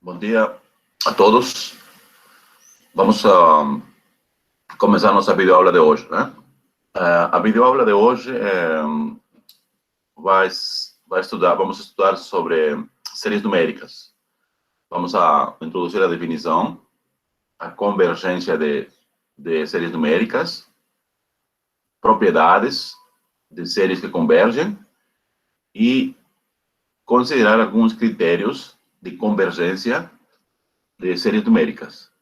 Bom dia a todos. Vamos começar nossa videoaula de hoje, né? A videoaula de hoje vamos estudar sobre séries numéricas. Vamos introduzir a definição, a convergência de séries numéricas, propriedades de séries que convergem e considerar alguns critérios de convergência de séries numéricas.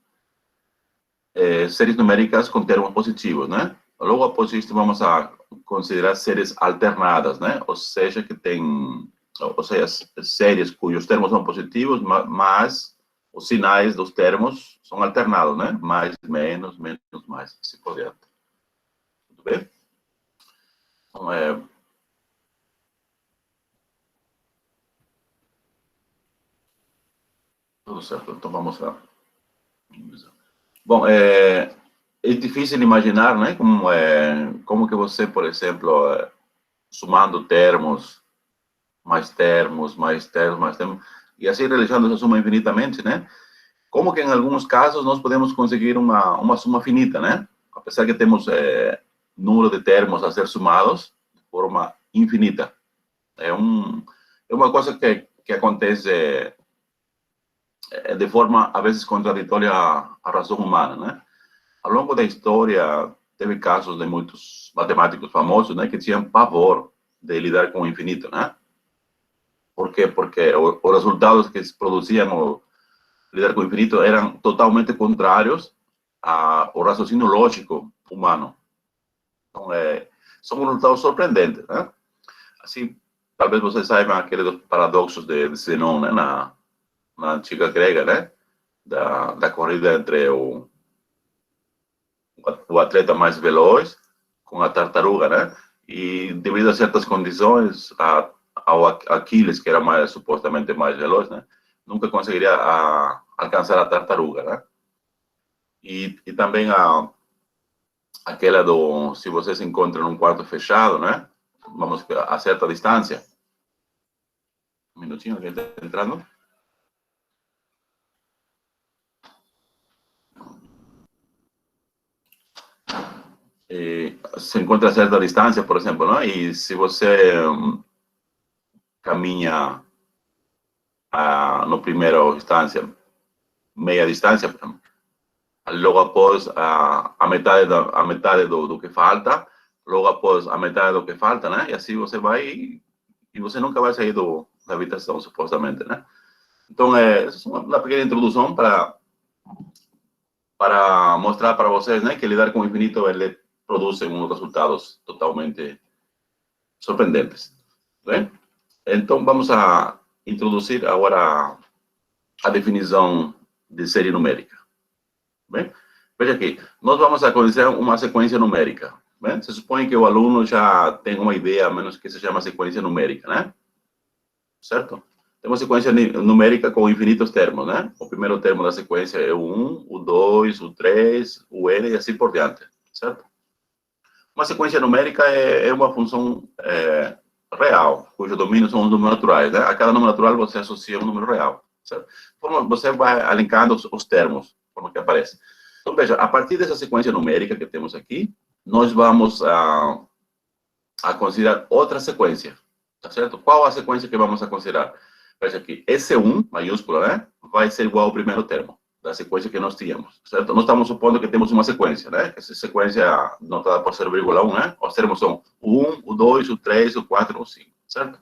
Séries numéricas com termos positivos, né? Logo após isso, vamos considerar séries alternadas, né? Ou seja, séries cujos termos são positivos, mas os sinais dos termos são alternados, né? Mais, menos, mais, assim por diante. Tudo bem? Então, tudo certo. Então, vamos lá. Bom, é difícil imaginar, né? Como que você, por exemplo, somando termos, mais termos, mais termos, mais termos, e assim realizando essa soma infinitamente, né? Como que em alguns casos nós podemos conseguir uma soma finita, né? Apesar que temos número de termos a ser somados de forma infinita. É uma coisa que acontece de forma, às vezes, contraditória à razão humana, né? Ao longo da história, teve casos de muitos matemáticos famosos, né, que tinham pavor de lidar com o infinito, né? Por quê? Porque os resultados que se produziam ao lidar com o infinito eram totalmente contrários ao raciocínio lógico humano. Então, são resultados surpreendentes, né? Assim, talvez vocês saibam aqueles paradoxos de Zenão, né, na antiga grega, né? Da corrida entre o atleta mais veloz com a tartaruga, né? E devido a certas condições, ao Aquiles, que era supostamente mais veloz, né? Nunca conseguiria alcançar a tartaruga, né? E também aquela se você se encontra num quarto fechado, né? Vamos a certa distância. Um minutinho, alguém está entrando? Se encontra a certa distância, por exemplo, né? E se você caminha no primeiro instância, meia distância, logo após a metade do que falta, logo após a metade do que falta, né? E assim você vai e você nunca vai sair da habitação, supostamente, né? Então, essa é uma pequena introdução para mostrar para vocês, né, que lidar com o infinito ele produz uns resultados totalmente surpreendentes, né? Então, vamos introduzir agora a definição de série numérica. Bem? Veja aqui, nós vamos conhecer uma sequência numérica. Bem? Se supõe que o aluno já tem uma ideia, a menos que se chama sequência numérica, né? Certo? Tem uma sequência numérica com infinitos termos, né? O primeiro termo da sequência é o 1, o 2, o 3, o n e assim por diante, certo? Uma sequência numérica é uma função real, cujo domínio são os números naturais, né? A cada número natural você associa um número real, certo? Você vai alinkando os termos, como que aparece. Então, veja, a partir dessa sequência numérica que temos aqui, nós vamos a considerar outra sequência, tá certo? Qual a sequência que vamos a considerar? Veja aqui, S1, maiúscula, né? Vai ser igual ao primeiro termo da sequência que nós tínhamos, certo? Nós estamos supondo que temos uma sequência, né? Essa sequência notada por 0,1, né? Os termos são o 1, o 2, o 3, o 4, o 5, certo?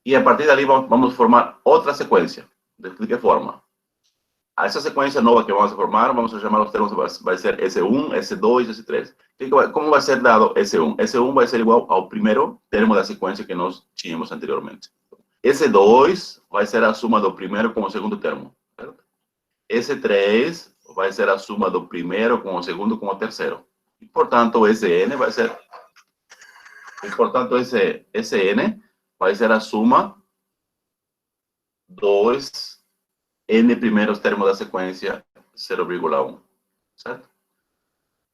E a partir dali vamos formar outra sequência. De que forma? Essa sequência nova que vamos formar, vamos chamar os termos, vai ser S1, S2, S3. Como vai ser dado S1? S1 vai ser igual ao primeiro termo da sequência que nós tínhamos anteriormente. S2 vai ser a soma do primeiro com o segundo termo. Certo? S3 vai ser a soma do primeiro com o segundo com o terceiro. E, portanto, Sn vai ser... E, portanto, Sn vai ser a soma dos n primeiros termos da sequência 0,1, certo?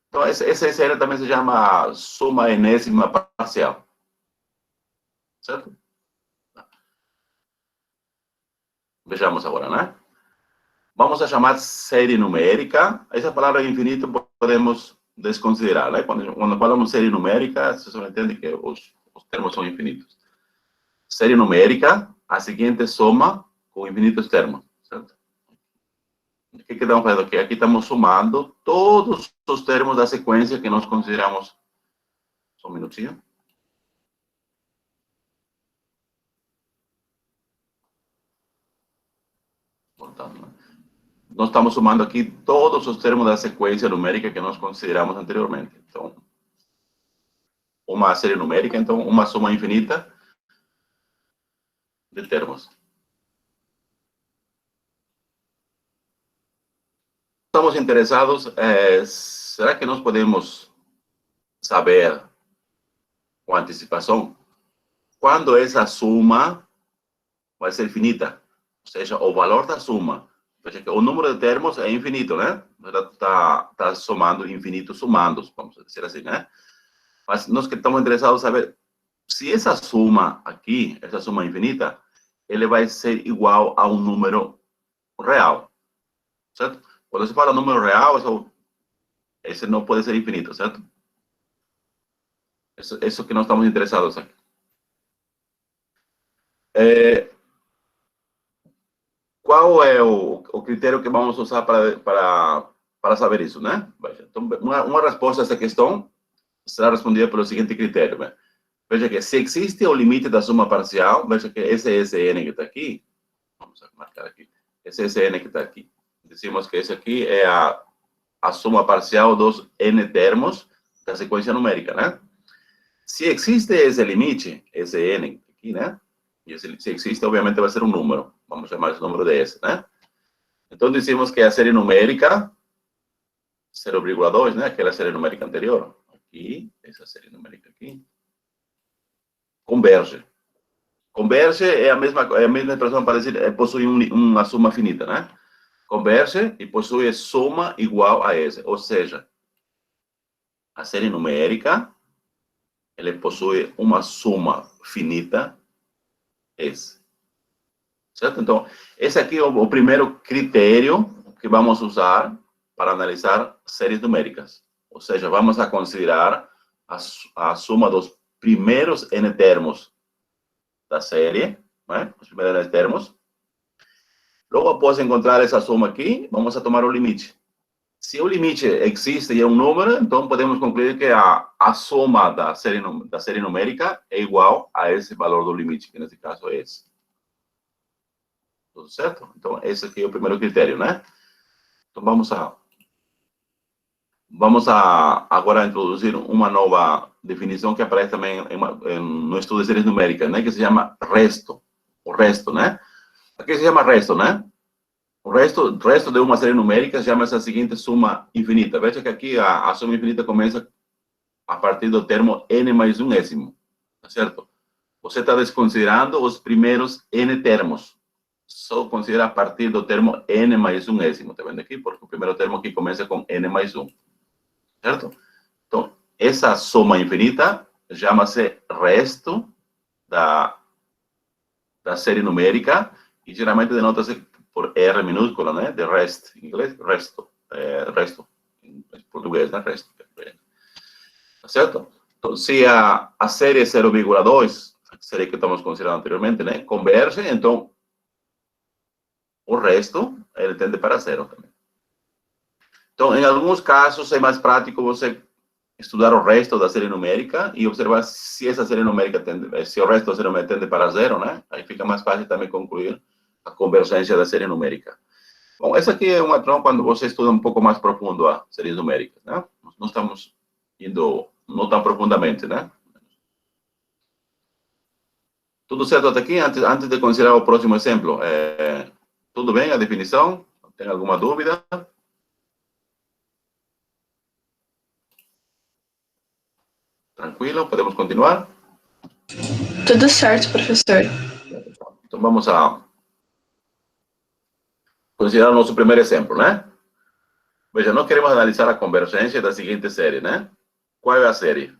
Então, essa série também se chama soma enésima parcial, certo? Vejamos agora, né? Vamos a chamar série numérica. Essa palavra infinito podemos desconsiderar, né? Quando falamos série numérica, você só entende que os termos são infinitos. Série numérica, a seguinte soma com infinitos termos, certo? O que estamos fazendo aqui? Aqui estamos somando todos os termos da sequência que nós consideramos. Só um minutinho. Voltando, né? Nós estamos somando aqui todos os termos da sequência numérica que nós consideramos anteriormente. Então, uma série numérica, então, uma soma infinita de termos. Estamos interessados, será que nós podemos saber com antecipação quando essa soma vai ser finita? Ou seja, o valor da soma. Veja que o número de termos é infinito, né? Está somando infinitos sumandos, vamos dizer assim, né? Mas nós que estamos interessados em saber se essa soma aqui, essa soma infinita, ele vai ser igual a um número real, certo? Quando se fala número real, esse não pode ser infinito, certo? Isso que nós estamos interessados aqui. Qual é o critério que vamos usar para saber isso, né? Então, uma resposta a essa questão será respondida pelo seguinte critério, né? Veja que se existe o limite da soma parcial, veja que esse Sn que está aqui, vamos marcar aqui, esse Sn que está aqui, decimos que esse aqui é a soma parcial dos n termos da sequência numérica, né? Se existe esse limite, esse n aqui, né? E se existe, obviamente vai ser um número. Vamos chamar esse número de S, né? Então, dizemos que a série numérica, 0,2, né? Aquela série numérica anterior. Aqui, essa série numérica aqui. Converge. Converge é a mesma expressão para dizer possui uma soma finita, né? Converge e possui soma igual a S. Ou seja, a série numérica, ele possui uma soma finita S. Certo? Então, esse aqui é o primeiro critério que vamos usar para analisar séries numéricas. Ou seja, vamos a considerar a soma dos primeiros n termos da série, né? Os primeiros n termos. Logo, após encontrar essa soma aqui, vamos a tomar o limite. Se o limite existe e é um número, então podemos concluir que a soma da série numérica é igual a esse valor do limite, que nesse caso é esse. Tudo certo? Então, esse aqui é o primeiro critério, né? Então, vamos agora introduzir uma nova definição que aparece também no estudo de séries numéricas, né? Que se chama resto. O resto, né? Aqui se chama resto, né? O resto de uma série numérica chama-se a seguinte soma infinita. Veja que aqui a soma infinita começa a partir do termo n mais um décimo, tá certo? Você está desconsiderando os primeiros n termos. Só considera a partir do termo n mais um décimo, tá vendo aqui? Porque o primeiro termo aqui começa com n mais um, certo? Então, essa soma infinita chama-se resto da série numérica e geralmente denota-se por R minúscula, né? De rest, em inglês, resto. Resto, em português, né? Resto. Tá certo? Então, se a série 0,2, a série que estamos considerando anteriormente, né? Converge, então, o resto, ele tende para zero também. Então, em alguns casos, é mais prático você estudar o resto da série numérica e observar se essa série numérica tende, se o resto da série numérica tende para zero, né? Aí fica mais fácil também concluir a convergência da série numérica. Bom, essa aqui é uma questão quando você estuda um pouco mais profundo a séries numéricas, né? Nós não estamos indo não tão profundamente, né? Tudo certo até aqui? Antes de considerar o próximo exemplo, tudo bem a definição? Tem alguma dúvida? Tranquilo? Podemos continuar? Tudo certo, professor. Então, vamos a considerar o nosso primeiro exemplo, né? Veja, nós queremos analisar a convergência da seguinte série, né? Qual é a série?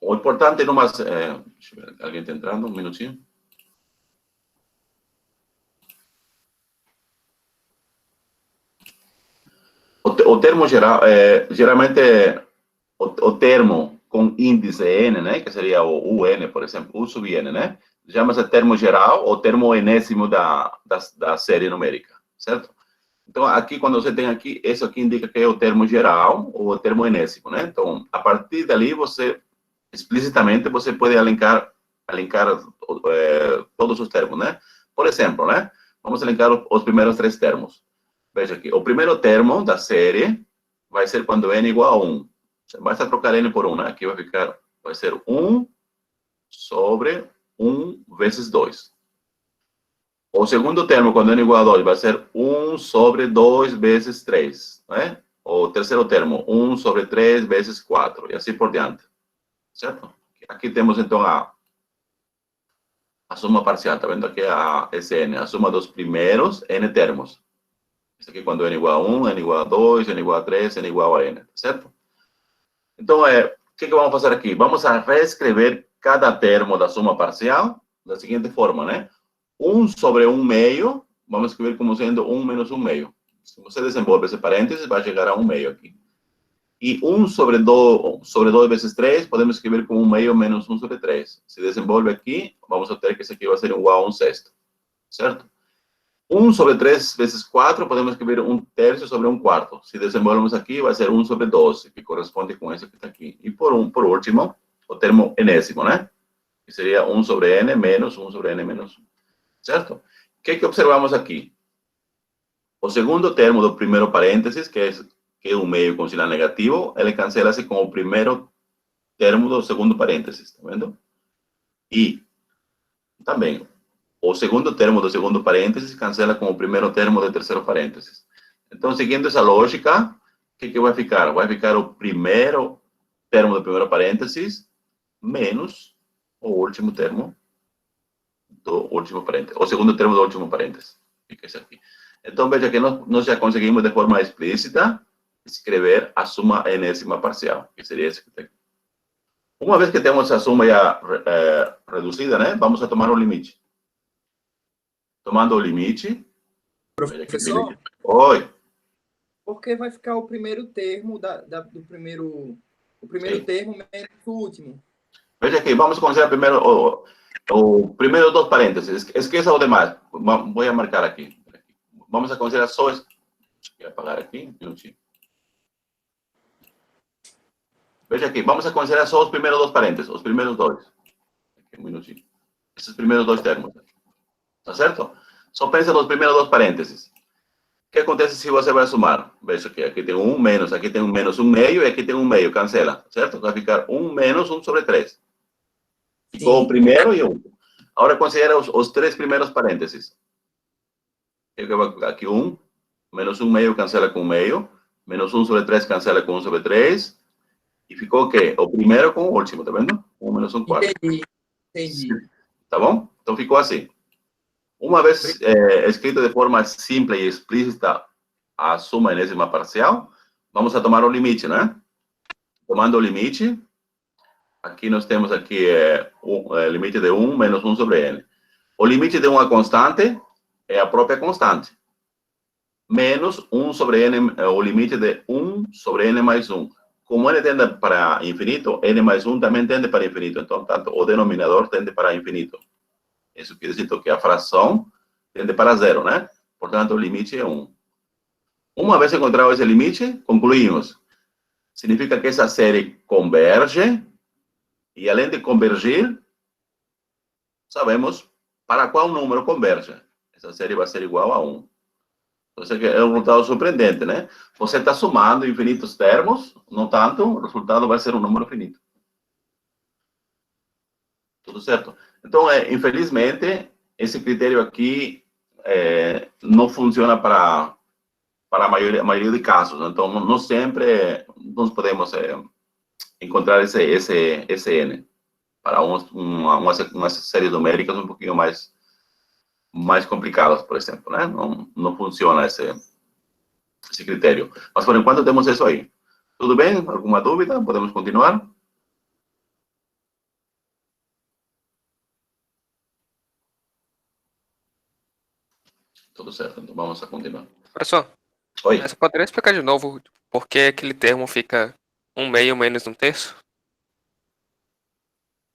O importante numa... deixa eu ver, alguém está entrando, um minutinho. o termo geral, geralmente, o termo com índice N, né, que seria o UN, por exemplo, U sub N, né, chama-se termo geral ou termo enésimo da série numérica, certo? Então, aqui, quando você tem aqui, isso aqui indica que é o termo geral ou o termo enésimo, né? Então, a partir dali, explicitamente, você pode alinhar todos os termos, né? Por exemplo, né? Vamos alinhar os primeiros 3 termos. Veja aqui, o primeiro termo da série vai ser quando n igual a 1. Basta trocar n por 1, né? Aqui vai ser 1 sobre 1 vezes 2. O segundo termo, quando n igual a 2, vai ser 1 sobre 2 vezes 3, né? O terceiro termo, 1 sobre 3 vezes 4, e assim por diante, certo? Aqui temos, então, a suma parcial, tá vendo aqui a Sn, a suma dos primeiros n termos. Isso aqui quando n igual a 1, n igual a 2, n igual a 3, n igual a n, certo? Então, o que vamos fazer aqui? Vamos a reescrever cada termo da suma parcial da seguinte forma, né? 1 sobre 1 meio, vamos escrever como sendo 1 menos 1 meio. Se você desenvolve esse parênteses, vai chegar a 1 meio aqui. E 1 sobre 2 vezes 3, podemos escrever como 1 meio menos 1 sobre 3. Se desenvolve aqui, vamos ter que esse aqui vai ser igual a 1 sexto, certo? 1 sobre 3 vezes 4, podemos escrever 1 terço sobre 1 quarto. Se desenvolvemos aqui, vai ser 1 sobre 12, que corresponde com esse que está aqui. E por último, o termo enésimo, né? Que seria 1 sobre n menos 1 sobre n menos 1. Certo? O que observamos aqui? O segundo termo do primeiro parênteses, que é um meio com sinal negativo, ele cancela-se com o primeiro termo do segundo parênteses, tá vendo? E também, o segundo termo do segundo parênteses cancela com o primeiro termo do terceiro parênteses. Então, seguindo essa lógica, o que vai ficar? Vai ficar o primeiro termo do primeiro parênteses menos o último termo do último parênteses, o segundo termo do último parênteses. Fica esse aqui. Então, veja que nós já conseguimos de forma explícita escrever a suma enésima parcial, que seria esse que tem. Uma vez que temos a suma já reduzida, né, vamos a tomar o limite. Tomando o limite... Professor? Oi. Porque vai ficar o primeiro termo do primeiro... O primeiro termo menos o último. Veja aqui, vamos considerar primeiro o primeiro dos parênteses. Esqueça o demais. Vou marcar aqui. Vamos a considerar só... Deixa eu apagar aqui. Um minutinho. Veja aqui, vamos a considerar só os primeiros 2 parênteses, os primeiros 2. Aqui, um minutinho. Esses primeiros 2 termos. Tá certo? Só pensa nos primeiros 2 parênteses. O que acontece se você vai somar? Veja aqui tem um menos, aqui tem um menos 1 meio e aqui tem 1 meio, cancela, certo? Vai ficar 1 menos 1 sobre 3. Ficou o primeiro e o último. Agora considera os 3 primeiros parênteses. Aqui 1, menos 1 meio cancela com 1 meio, menos 1 sobre 3 cancela com 1 sobre 3, e ficou o quê? O primeiro com o último, tá vendo? 1 menos 1 quarto. Entendi. Tá bom? Então ficou assim. Uma vez escrita de forma simples e explícita a suma enésima parcial, vamos a tomar o limite, né? Tomando o limite, aqui nós temos aqui o limite de 1 menos 1 sobre n. O limite de uma constante é a própria constante. Menos 1 sobre n, o limite de 1 sobre n mais 1. Como n tende para infinito, n mais 1 também tende para infinito. Então, tanto o denominador tende para infinito. Isso quer dizer que a fração tende para zero, né? Portanto, o limite é 1. Uma vez encontrado esse limite, concluímos. Significa que essa série converge, e além de convergir, sabemos para qual número converge. Essa série vai ser igual a 1. Então, é um resultado surpreendente, né? Você está somando infinitos termos, no tanto, o resultado vai ser um número finito. Tudo certo? Então, infelizmente, esse critério aqui não funciona para a maioria de casos. Então, não sempre nós podemos encontrar esse N para umas séries numéricas um pouquinho mais complicadas, por exemplo, né? Não funciona esse critério. Mas, por enquanto, temos isso aí. Tudo bem? Alguma dúvida? Podemos continuar? Tudo certo, então vamos a continuar. Professor, Oi, Você poderia explicar de novo por que aquele termo fica 1/2 menos 1/3?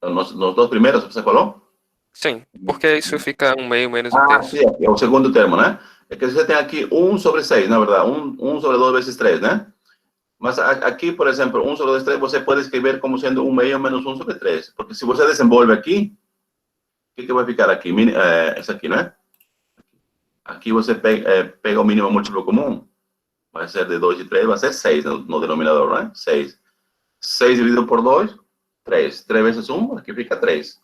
nos dois primeiros que você falou? Sim, por que isso fica 1/2 menos Ah, 1/3? sim, é o segundo termo, né? É que você tem aqui 1/6, na verdade, 1 sobre 2 vezes 3, né? Mas aqui, por exemplo, 1 sobre 2, 3, você pode escrever como sendo 1/2 menos 1 sobre 3. Porque se você desenvolve aqui, o que vai ficar aqui? Essa aqui, né? Aqui você pega o mínimo múltiplo comum, vai ser de 2 e 3, vai ser 6 no denominador, né? 6. 6 dividido por 2, 3. 3 vezes 1, aqui fica 3.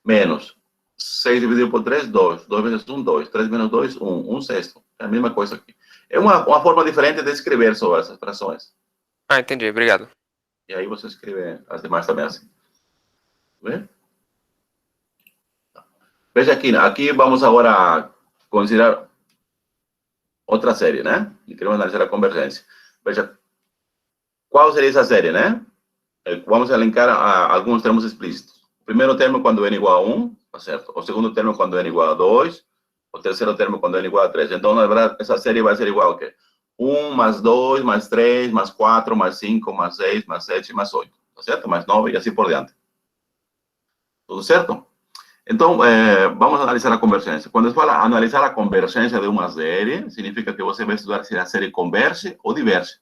Menos 6 dividido por 3, 2. 2 vezes 1, 2. 3 menos 2, 1. 1 sexto. É a mesma coisa aqui. É uma forma diferente de escrever sobre essas frações. Ah, entendi, obrigado. E aí você escreve as demais também assim. Vê? Veja aqui, aqui vamos agora considerar outra série, né? E queremos analisar a convergência. Veja, qual seria essa série, né? Vamos elencar alguns termos explícitos. O primeiro termo quando n igual a 1, tá certo? O segundo termo quando n igual a 2. O terceiro termo quando n igual a 3. Então, na verdade, essa série vai ser igual a quê? 1 mais 2, mais 3, mais 4, mais 5, mais 6, mais 7, mais 8. Tá certo? Mais 9 e assim por diante. Tudo certo? Então, vamos analisar a convergência. Quando se fala analisar a convergência de uma série, significa que você vai estudar se a série converge ou diverge.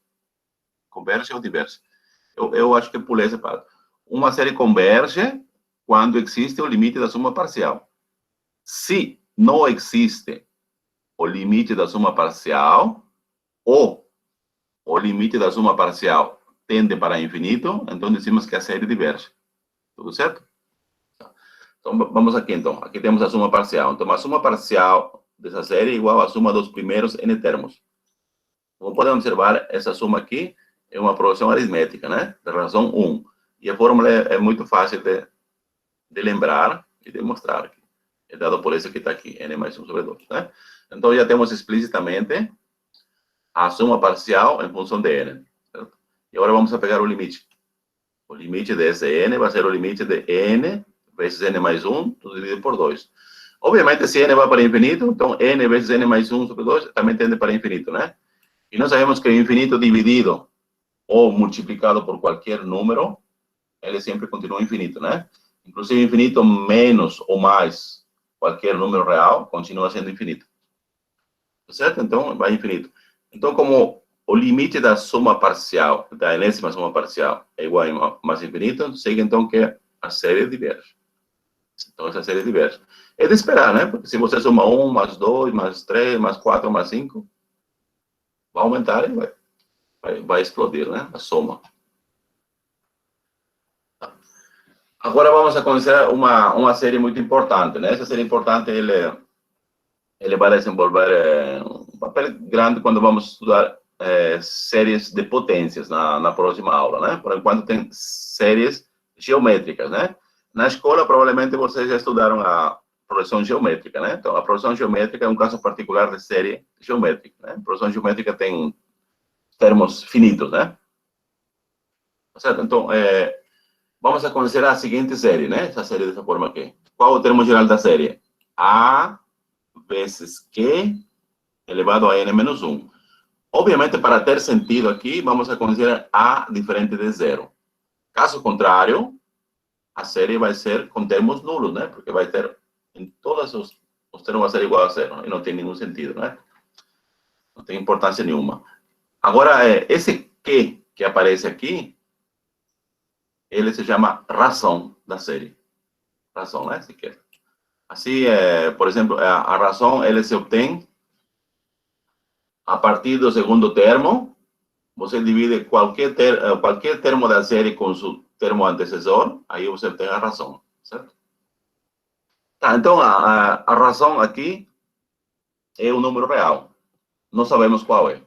Converge ou diverge. Eu acho que pulei essa parte. Uma série converge quando existe o limite da soma parcial. Se não existe o limite da soma parcial, ou o limite da soma parcial tende para infinito, então dizemos que a série diverge. Tudo certo? Então, vamos aqui, então. Aqui temos a soma parcial. Então, a soma parcial dessa série é igual à soma dos primeiros n termos. Como podem observar, essa soma aqui é uma progressão aritmética, né? Da razão 1. E a fórmula é muito fácil de lembrar e de mostrar. É dado por esse que está aqui, n mais 1 sobre 2, né? Então, já temos explicitamente a soma parcial em função de n. Certo? E agora vamos a pegar o limite. O limite desse n vai ser o limite de n vezes n mais 1, tudo dividido por 2. Obviamente, se n vai para infinito, então n vezes n mais 1 sobre 2 também tende para infinito, né? E nós sabemos que o infinito dividido ou multiplicado por qualquer número, ele sempre continua infinito, né? Inclusive, infinito menos ou mais qualquer número real continua sendo infinito. Certo? Então, vai infinito. Então, como o limite da soma parcial, da enésima soma parcial, é igual a mais infinito, segue então que a série diverge. Então, essa série diverge. É de esperar, né? Porque se você soma 1, mais 2, mais 3, mais 4, mais 5, vai aumentar e vai explodir, né? A soma. Agora vamos a considerar uma série muito importante, né? Essa série importante, ele vai desenvolver um papel grande quando vamos estudar séries de potências na próxima aula, né? Por enquanto tem séries geométricas, né? Na escola, provavelmente vocês já estudaram a progressão geométrica, né? Então, a progressão geométrica é um caso particular de série geométrica, né? A progressão geométrica tem termos finitos, né? Certo? Então, vamos a considerar a seguinte série, né? Essa série dessa forma aqui. Qual o termo geral da série? A vezes Q elevado a n menos 1. Obviamente, para ter sentido aqui, vamos a considerar A diferente de zero. Caso contrário, a série vai ser com termos nulos, né? Porque vai ter, em todos os termos vai ser igual a zero. E não tem nenhum sentido, né? Não tem importância nenhuma. Agora, esse que aparece aqui, ele se chama razão da série. Razão, né? Se quer. Assim, por exemplo, a razão, ele se obtém a partir do segundo termo. Você divide qualquer termo da série com seu termo antecessor, aí você tem a razão, certo? Tá, então, a razão aqui é o número real. Não sabemos qual é.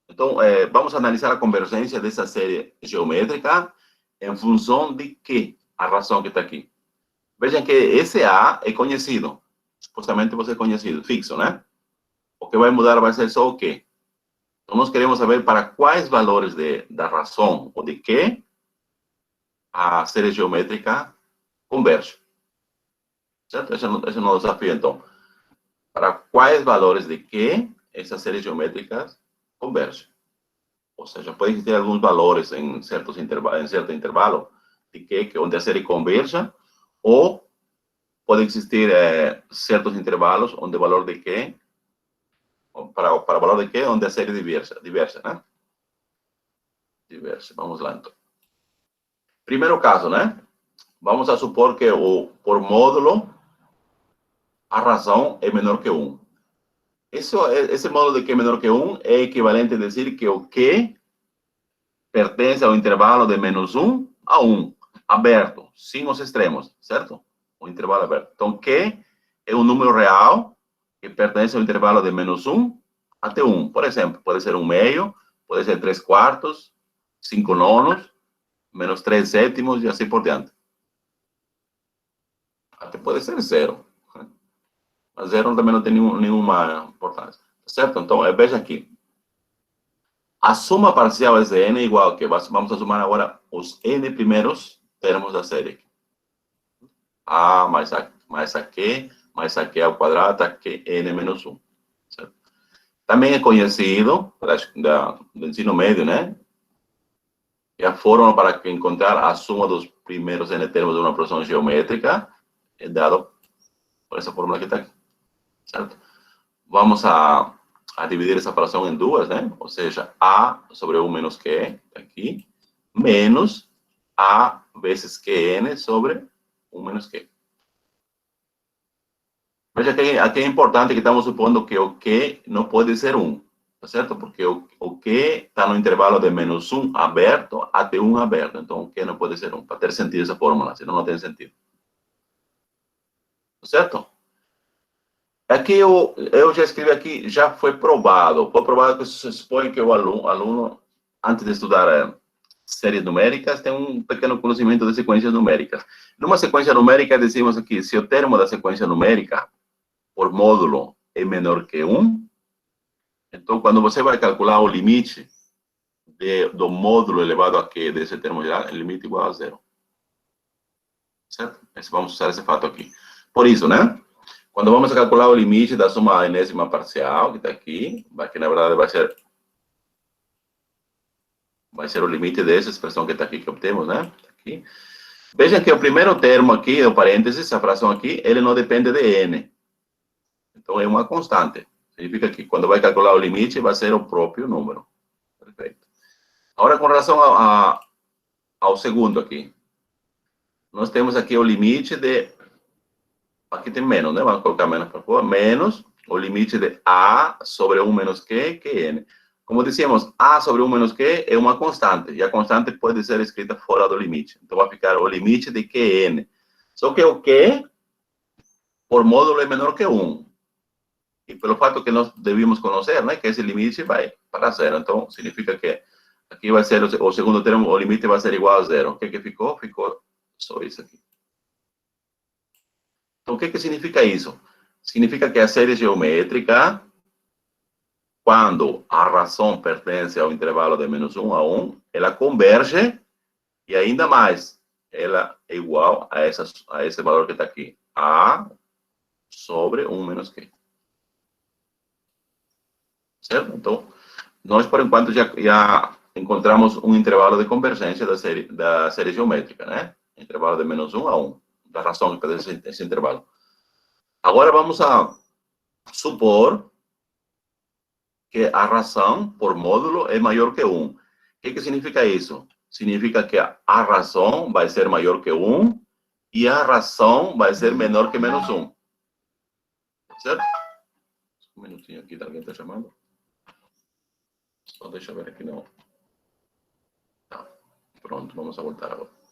Então, vamos analisar a convergência dessa série geométrica em função de que a razão que está aqui. Vejam que esse A é conhecido. Supostamente você é conhecido, fixo, né? O que vai mudar vai ser só o quê? Então, nós queremos saber para quais valores da razão ou de que a série geométrica converge. Certo? Esse é o nosso desafio, então. Para quais valores de que essas séries geométricas converge. Ou seja, pode existir alguns valores em certo intervalo de que onde a série converja, ou pode existir certos intervalos onde o valor de que, para o valor de que, onde a série diversa, né? Diversa. Vamos lá, então. Primeiro caso, né? Vamos a supor que por módulo a razão é menor que 1. Esse módulo de que é menor que 1 é equivalente a dizer que o que pertence ao intervalo de menos 1 a 1, aberto, sem os extremos, certo? O intervalo aberto. Então, que é um número real que pertence ao intervalo de menos 1 até 1. Por exemplo, pode ser 1/2, pode ser 3/4, 5/9, menos 3/7 e assim por diante. Até pode ser 0. Mas 0 também não tem nenhuma importância. Certo? Então, veja aqui. A soma parcial é de n igual que vamos a somar agora os n primeiros termos da série. A mais a q ao quadrado, aqui n menos 1. Certo? Também é conhecido do ensino médio, né? E a fórmula para encontrar a soma dos primeiros n termos de uma projeção geométrica é dado por essa fórmula que está aqui. Certo? Vamos a dividir essa fração em duas, né? Ou seja, a sobre 1 menos q, aqui, menos a vezes qn sobre 1 menos q. Veja que aqui é importante que estamos supondo que o q não pode ser 1, tá certo? Porque o q está no intervalo de menos 1 aberto até 1 aberto. Então, o q não pode ser 1, para ter sentido essa fórmula, senão não tem sentido. Tá certo? Aqui eu já escrevi aqui, já foi provado. Foi provado que se supõe que o aluno antes de estudar séries numéricas, tem um pequeno conhecimento de sequências numéricas. Numa sequência numérica, decimos aqui, se o termo da sequência numérica, por módulo, é menor que 1, então, quando você vai calcular o limite do módulo elevado a q desse termo geral, é limite igual a 0. Certo? Vamos usar esse fato aqui. Por isso, né? Quando vamos a calcular o limite da soma enésima parcial, que está aqui, que na verdade vai ser o limite dessa expressão que está aqui, que obtemos, né? Aqui. Vejam que o primeiro termo aqui, o parênteses, essa fração aqui, ele não depende de n. Então, é uma constante. Significa que quando vai calcular o limite, vai ser o próprio número. Perfeito. Agora, com relação ao segundo aqui. Nós temos aqui o limite de... Aqui tem menos, né? Vamos colocar menos para fora. Menos o limite de a sobre 1 menos q, qn. Como dizíamos, a sobre 1 menos q é uma constante. E a constante pode ser escrita fora do limite. Então, vai ficar o limite de qn. Só que o q, por módulo, é menor que 1. E pelo fato que nós devíamos conhecer, né? Que esse limite vai para 0. Então, significa que aqui vai ser o segundo termo, o limite vai ser igual a 0. O que ficou? Ficou só isso aqui. Então, o que significa isso? Significa que a série geométrica, quando a razão pertence ao intervalo de menos 1 a 1, ela converge e ainda mais, ela é igual a esse valor que está aqui. A sobre 1 menos q. Certo? Então, nós, por enquanto, já encontramos um intervalo de convergência da série geométrica, né? Intervalo de menos 1 a 1. Da razão que pertence esse intervalo. Agora vamos a supor que a razão por módulo é maior que 1. O que significa isso? Significa que a razão vai ser maior que 1 e a razão vai ser menor que menos 1. Certo? Um minutinho aqui, alguém está chamando? Só deixa eu ver aqui, não. Tá. Pronto, vamos a voltar agora.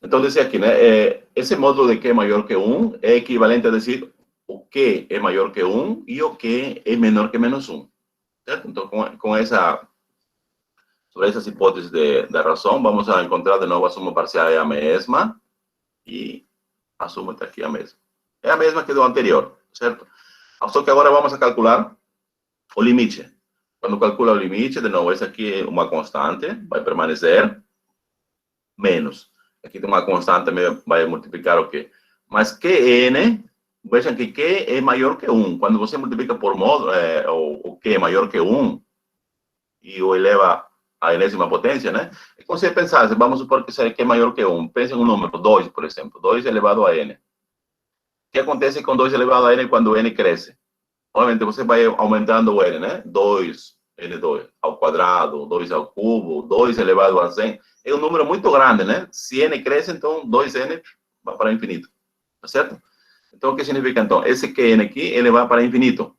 Então, diz aqui, né? Esse módulo de q é maior que 1 é equivalente a dizer o q é maior que 1 e o q é menor que menos 1. Certo? Então, sobre essas hipóteses da razão, vamos a encontrar de novo a soma parcial é a mesma e a soma está aqui a mesma. É a mesma que do anterior, certo? Só que agora vamos a calcular o limite. Quando calcula o limite, de novo, esse aqui é uma constante, vai permanecer menos. Aqui tem uma constante, também vai multiplicar o quê? Mas Qn vejam que Q é maior que 1. Quando você multiplica por módulo, o Q é maior que 1, e o eleva à enésima potência, né? E quando você pensar, vamos supor que Q é maior que 1, pense em um número, 2, por exemplo, 2 elevado a n. O que acontece com 2 elevado a n quando n cresce? Obviamente, você vai aumentando o n, né? 2, n2 ao quadrado, 2 ao cubo, 2 elevado a 100. É um número muito grande, né? Se n cresce, então 2n vai para o infinito. Tá certo? Então, o que significa, então? Esse QN aqui, ele vai para infinito.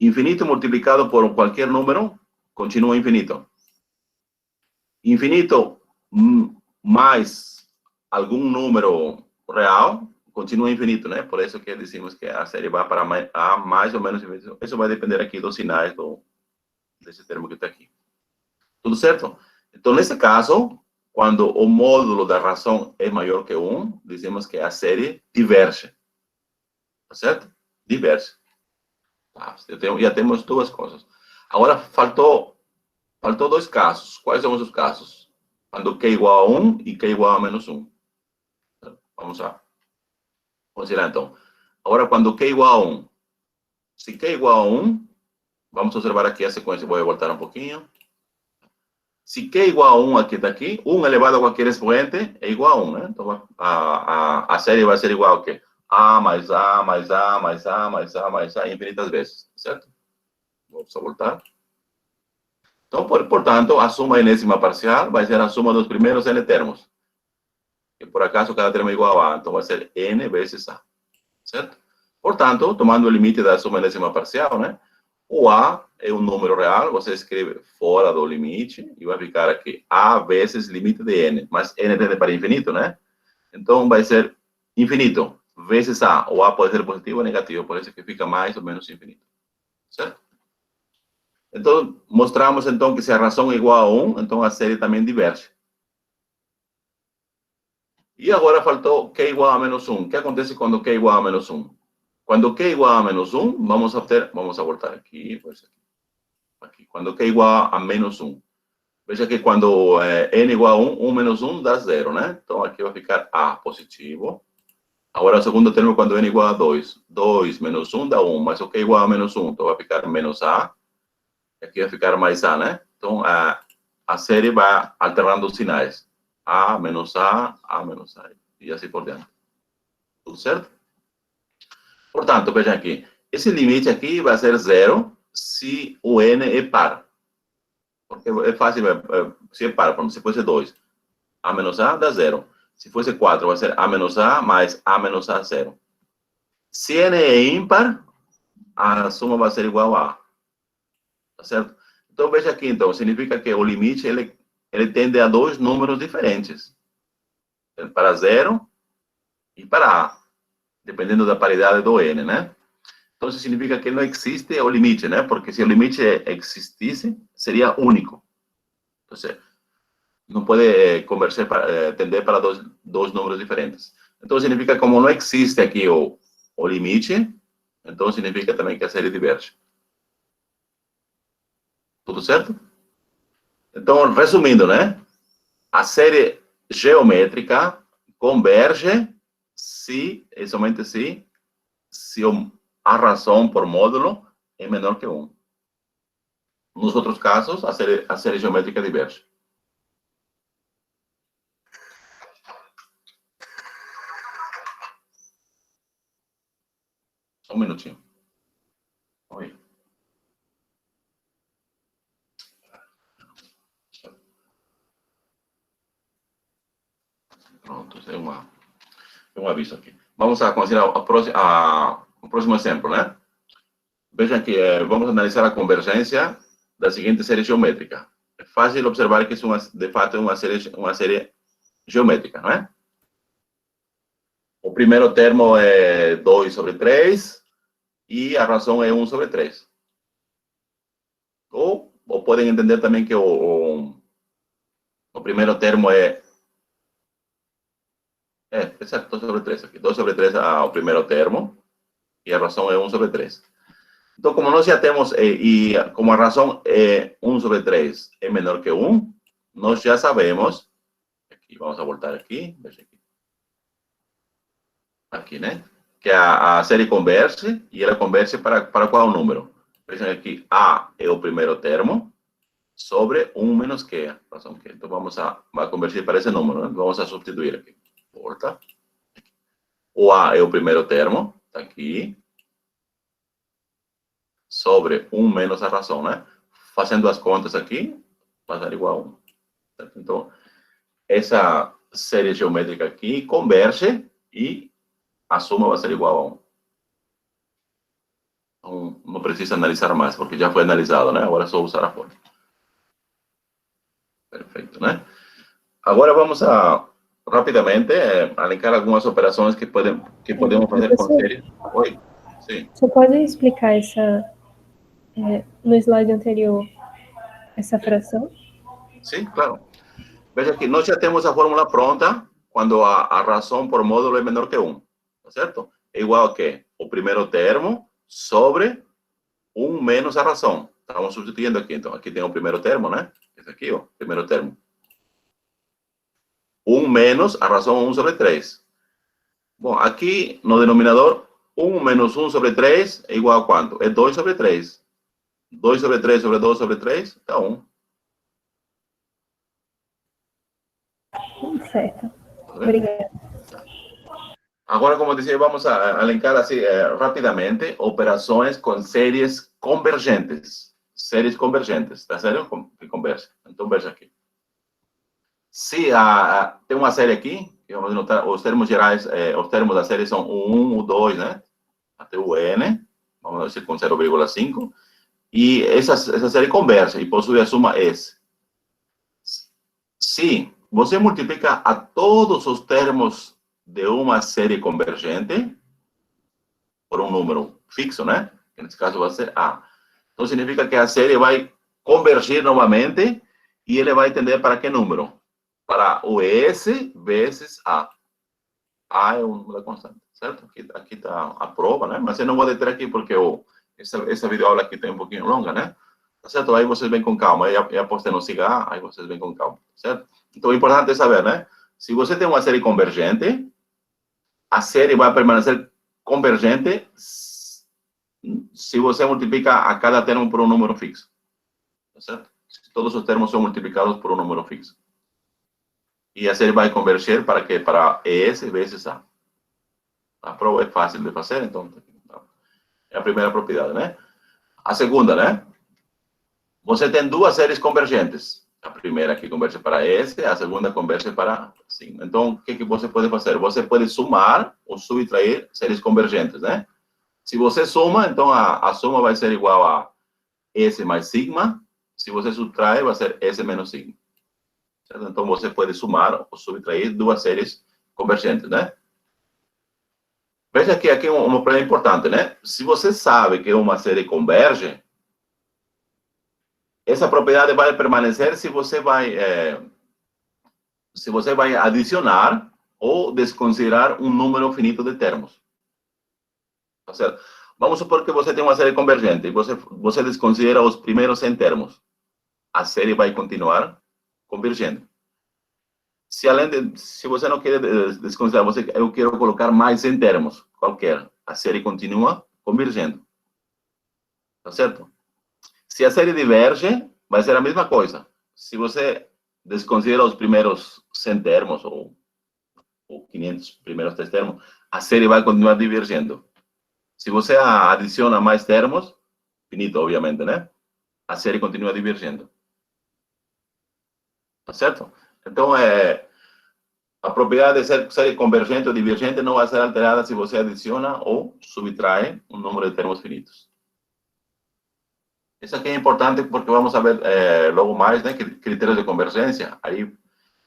Infinito multiplicado por qualquer número, continua infinito. Infinito mais algum número real, continua infinito, né? Por isso que dizemos que a série vai para a mais ou menos infinito. Isso vai depender aqui dos sinais desse termo que está aqui. Tudo certo? Então, nesse caso, quando o módulo da razão é maior que 1, dizemos que a série diverge. Tá certo? Diverge. Tá, já temos duas coisas. Agora, faltou dois casos. Quais são os casos? Quando Q é igual a 1 e Q é igual a menos 1. Vamos lá. Vamos lá, então. Agora, quando Q é igual a 1. Se Q é igual a 1, vamos observar aqui a sequência. Vou voltar um pouquinho. Se Q é igual a 1 aqui, está aqui, 1 elevado a qualquer expoente é igual a 1, né? Então, a série vai ser igual a quê? A mais A, mais A, mais A, mais A, mais A, infinitas vezes, certo? Vamos voltar. Então, portanto, a suma enésima parcial vai ser a suma dos primeiros n termos. E por acaso, cada termo é igual a A, então vai ser n vezes A, certo? Portanto, tomando o limite da suma enésima parcial, né? O A é um número real, você escreve fora do limite, e vai ficar aqui A vezes limite de n, mas n tende para infinito, né? Então, vai ser infinito vezes A. O A pode ser positivo ou negativo, por isso que fica mais ou menos infinito, certo? Então, mostramos, então, que se a razão é igual a 1, então a série também diverge. E agora faltou Q igual a menos 1. O que acontece quando Q é igual a menos 1? Quando Q é igual a menos 1, vamos a voltar aqui, aqui. Quando Q é igual a menos 1. Veja que quando n igual a 1, 1 menos 1 dá 0, né? Então, aqui vai ficar A positivo. Agora, o segundo termo, quando n igual a 2. 2 menos 1 dá 1, mas o Q é igual a menos 1, então vai ficar menos A. Aqui vai ficar mais A, né? Então, a série vai alternando os sinais. A menos A menos A, e assim por diante. Tudo certo? Portanto, vejam aqui. Esse limite aqui vai ser 0 se o n é par. Porque é fácil, se é par, se fosse 2. A menos A dá 0. Se fosse 4, vai ser A menos A mais A menos A 0. Se n é ímpar, a soma vai ser igual a A. Tá certo? Então, veja aqui, então, significa que o limite, ele tende a dois números diferentes. Para 0 e para A, dependendo da paridade do n, né? Então, isso significa que não existe o limite, né? Porque se o limite existisse, seria único. Então, não pode tender para dois números diferentes. Então, significa que como não existe aqui o limite, então significa também que a série diverge. Tudo certo? Então, resumindo, né? A série geométrica converge se, e somente se a razão por módulo é menor que 1. Nos outros casos, a série geométrica diverge. Só um minutinho. Oi. Pronto, tem um aviso aqui. Vamos a considerar o próximo exemplo, né? Vejam que vamos analisar a convergência da seguinte série geométrica. É fácil observar que isso, de fato, é uma série geométrica, não é? O primeiro termo é 2 sobre 3 e a razão é 1 sobre 3. Ou podem entender também que o primeiro termo é exato, 2 sobre 3 aqui. 2 sobre 3 é o primeiro termo e a razão é 1 sobre 3. Então, como nós já temos, e como a razão é 1 sobre 3 é menor que 1, nós já sabemos, aqui, vamos a voltar aqui, veja aqui, né? que a série converge, e ela converge para qual número? Vejam aqui, A é o primeiro termo, sobre 1 menos Q, razão Q. Então, vai convergir para esse número, né? Vamos a substituir aqui. Porta. O A é o primeiro termo, está aqui, sobre 1 menos a razão, né? Fazendo as contas aqui, vai dar igual a 1. Certo? Então, essa série geométrica aqui converge e a soma vai ser igual a 1. Então, não precisa analisar mais, porque já foi analisado, né? Agora é só usar a fórmula. Perfeito, né? Agora vamos rapidamente, alencar algumas operações que podemos fazer com série. Oi, sim. Você pode explicar no slide anterior, essa fração? Sim, claro. Veja que nós já temos a fórmula pronta quando a razão por módulo é menor que 1, tá certo? É igual a quê? O primeiro termo sobre 1 menos a razão. Estamos substituindo aqui, então. Aqui tem o primeiro termo, né? Esse aqui, ó, primeiro termo. 1 menos a razão 1 sobre 3. Bom, aqui no denominador, 1 menos 1 sobre 3 é igual a quanto? É 2 sobre 3. 2 sobre 3 sobre 2 sobre 3 é 1. Certo. Obrigada. Agora, como disse, vamos a elencar assim, rapidamente operações com séries convergentes. Séries convergentes, tá certo? Que convergem. Então, veja aqui. Se tem uma série aqui, que vamos notar, os termos gerais, os termos da série são o 1, o 2, né? Até o n, vamos dizer com 0,5. E essa série converge e possui a suma S. Se você multiplica a todos os termos de uma série convergente por um número fixo, né? Que nesse caso vai ser A. Então, significa que a série vai convergir novamente e ele vai tender para que número? Para o S vezes A. A é um número constante, certo? Aqui está a prova, né? Mas eu não vou deter aqui porque essa videoaula aqui está um pouquinho longa, né? Tá certo? Aí vocês vêm com calma. Aí a posta não siga, aí vocês vêm com calma, certo? Então, o importante é saber, né? Se você tem uma série convergente, a série vai permanecer convergente se você multiplica a cada termo por um número fixo. Tá certo? Se todos os termos são multiplicados por um número fixo. E a série vai converger para quê? Para ES vezes A. A prova é fácil de fazer, então é a primeira propriedade, né? A segunda, né? Você tem duas séries convergentes. A primeira que converge para S, a segunda converge para sim. Então, o que você pode fazer? Você pode somar ou subtrair séries convergentes, né? Se você soma, então a soma vai ser igual a S mais sigma. Se você subtrai, vai ser S menos sigma. Certo? Então, você pode somar ou subtrair duas séries convergentes, né? Veja que aqui uma problema importante, né? Se você sabe que uma série converge, essa propriedade vai permanecer se você vai adicionar ou desconsiderar um número finito de termos. Tá certo? Vamos supor que você tem uma série convergente e você desconsidera os primeiros 100 termos. A série vai continuar convergendo. Se você não quer desconsiderar, eu quero colocar mais 100 termos, qualquer, a série continua convergendo. Tá certo? Se a série diverge, vai ser a mesma coisa. Se você desconsidera os primeiros 100 termos, ou 500 primeiros 3 termos, a série vai continuar divergindo. Se você adiciona mais termos, finito, obviamente, né? A série continua divergindo. Tá certo? Então, a propriedade de ser série convergente ou divergente não vai ser alterada se você adiciona ou subtrai um número de termos finitos. Isso aqui é importante porque vamos ver logo mais, né, critérios de convergência. Aí,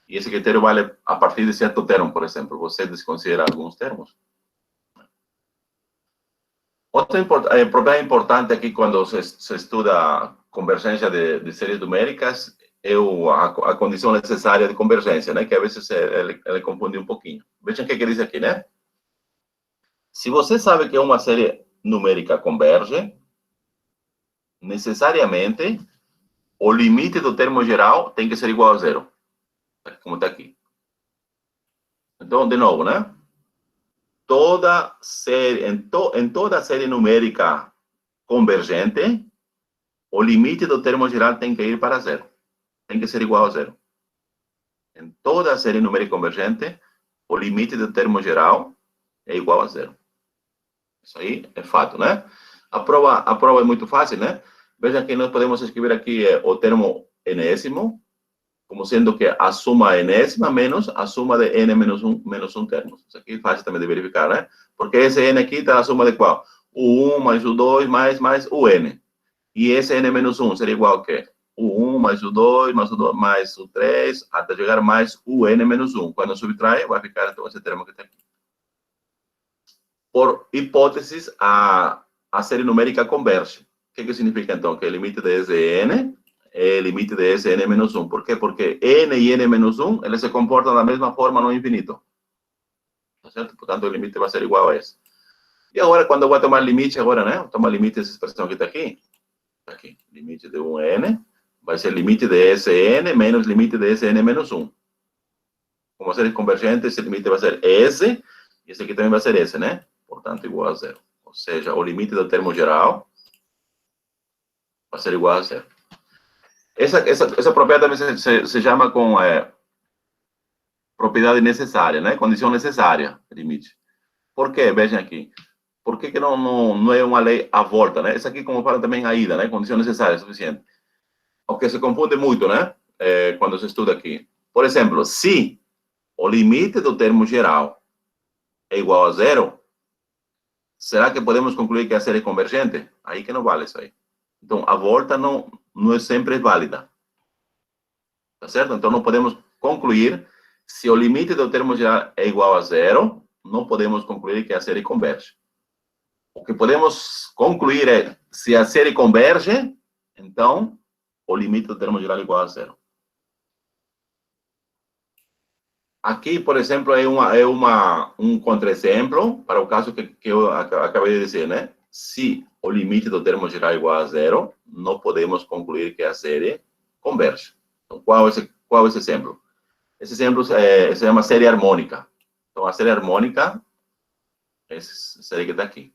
e esse critério vale a partir de certo termo, por exemplo. Você desconsidera alguns termos. Outra propriedade importante aqui quando se estuda convergência de séries numéricas é a condição necessária de convergência, né? Que às vezes ele confunde um pouquinho. Vejam o que diz aqui, né? Se você sabe que uma série numérica converge, necessariamente o limite do termo geral tem que ser igual a zero, como está aqui. Então, de novo, né? toda série, em toda série numérica convergente, o limite do termo geral tem que ir para zero. Tem que ser igual a zero. Em toda série numérica convergente, o limite do termo geral é igual a zero. Isso aí é fato, né? A prova é muito fácil, né? Veja que nós podemos escrever aqui o termo enésimo, como sendo que a suma enésima menos a suma de n menos um termos. Isso aqui é fácil também de verificar, né? Porque esse n aqui está na suma de qual? O 1 mais o 2 mais o n. E esse n menos 1 seria igual a quê? O 1 mais o 2 mais o 3, até chegar mais o n menos 1. Quando subtrai, vai ficar então esse termo que está aqui. Por hipótesis, a série numérica converge. O que significa então? Que o limite de Sn é o limite de Sn menos 1. Por quê? Porque n e n menos 1, eles se comportam da mesma forma no infinito. Tá certo? Portanto, o limite vai ser igual a esse. E agora, quando eu vou tomar limite, agora, né? Vou tomar limite dessa expressão que está aqui. Está aqui. Limite de 1n vai ser limite de Sn menos limite de Sn menos 1. Como ser convergente, esse limite vai ser S, e esse aqui também vai ser S, né? Portanto, igual a zero. Ou seja, o limite do termo geral vai ser igual a zero. Essa propriedade se chama com propriedade necessária, né? Condição necessária, limite. Por quê? Vejam aqui. Por que não é uma lei à volta, né? Essa aqui, como fala também a ida, né? Condição necessária é suficiente. O que se confunde muito, né? Quando se estuda aqui. Por exemplo, se o limite do termo geral é igual a zero, será que podemos concluir que a série é convergente? Aí que não vale isso aí. Então, a volta não é sempre válida. Tá certo? Então, não podemos concluir, se o limite do termo geral é igual a zero, não podemos concluir que a série converge. O que podemos concluir é, se a série converge, então, o limite do termo geral é igual a zero. Aqui, por exemplo, um contra-exemplo para o caso que eu acabei de dizer, né? Se o limite do termo geral é igual a zero, não podemos concluir que a série converge. Então, qual é esse exemplo? Esse exemplo se chama série harmônica. Então, a série harmônica é essa série que está aqui.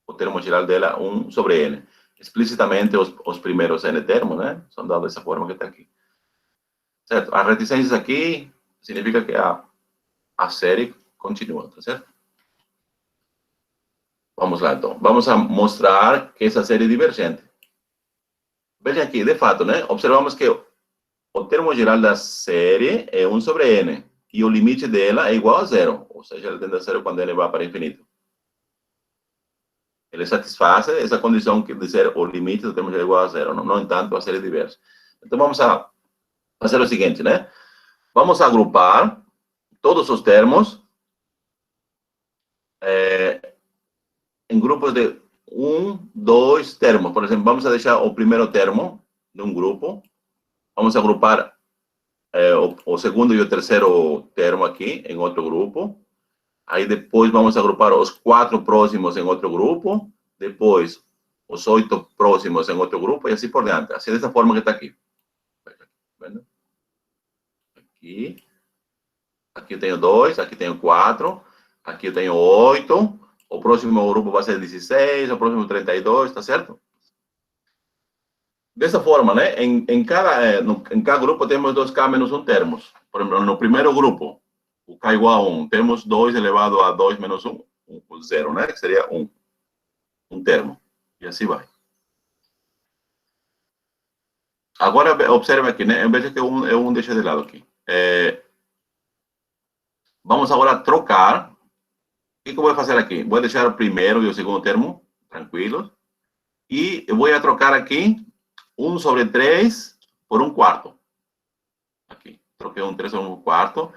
O termo geral dela, 1 sobre n. Explicitamente, os primeiros n termos, né? São dados dessa forma que está aqui. Certo? As reticências aqui significa que a série continua, tá certo? Vamos lá, então. Vamos a mostrar que essa série é divergente. Veja aqui, de fato, né? Observamos que o termo geral da série é 1 sobre n. E o limite dela é igual a zero. Ou seja, ela tende a zero quando n vai para infinito. Ele satisfaz essa condição de dizer o limite do termo geral é igual a zero. No entanto, a série é diversa. Então, vamos a fazer o seguinte, né? Vamos agrupar todos os termos em grupos de 1, 2 termos. Por exemplo, vamos a deixar o primeiro termo de um grupo. Vamos agrupar o segundo e o terceiro termo aqui em outro grupo. Aí depois vamos agrupar os 4 próximos em outro grupo. Depois os 8 próximos em outro grupo e assim por diante. Assim dessa forma que está aqui. Vendo? Aqui. Aqui eu tenho 2, aqui tenho 4, aqui eu tenho 8, o próximo grupo vai ser 16, o próximo 32, tá certo? Dessa forma, né? Em cada grupo temos 2k menos 1 termos. Por exemplo, no primeiro grupo, o k igual a 1, temos 2 elevado a 2 menos 1, 0, né? Que seria 1. Um termo. E assim vai. Agora, observe aqui, né? Em vez de que um deixa de lado aqui. Vamos agora trocar. O que eu vou fazer aqui? Vou deixar o primeiro e o segundo termo tranquilos. E eu vou trocar aqui 1 sobre 3 por 1 quarto. Aqui. Troquei 1 3 por 1 quarto.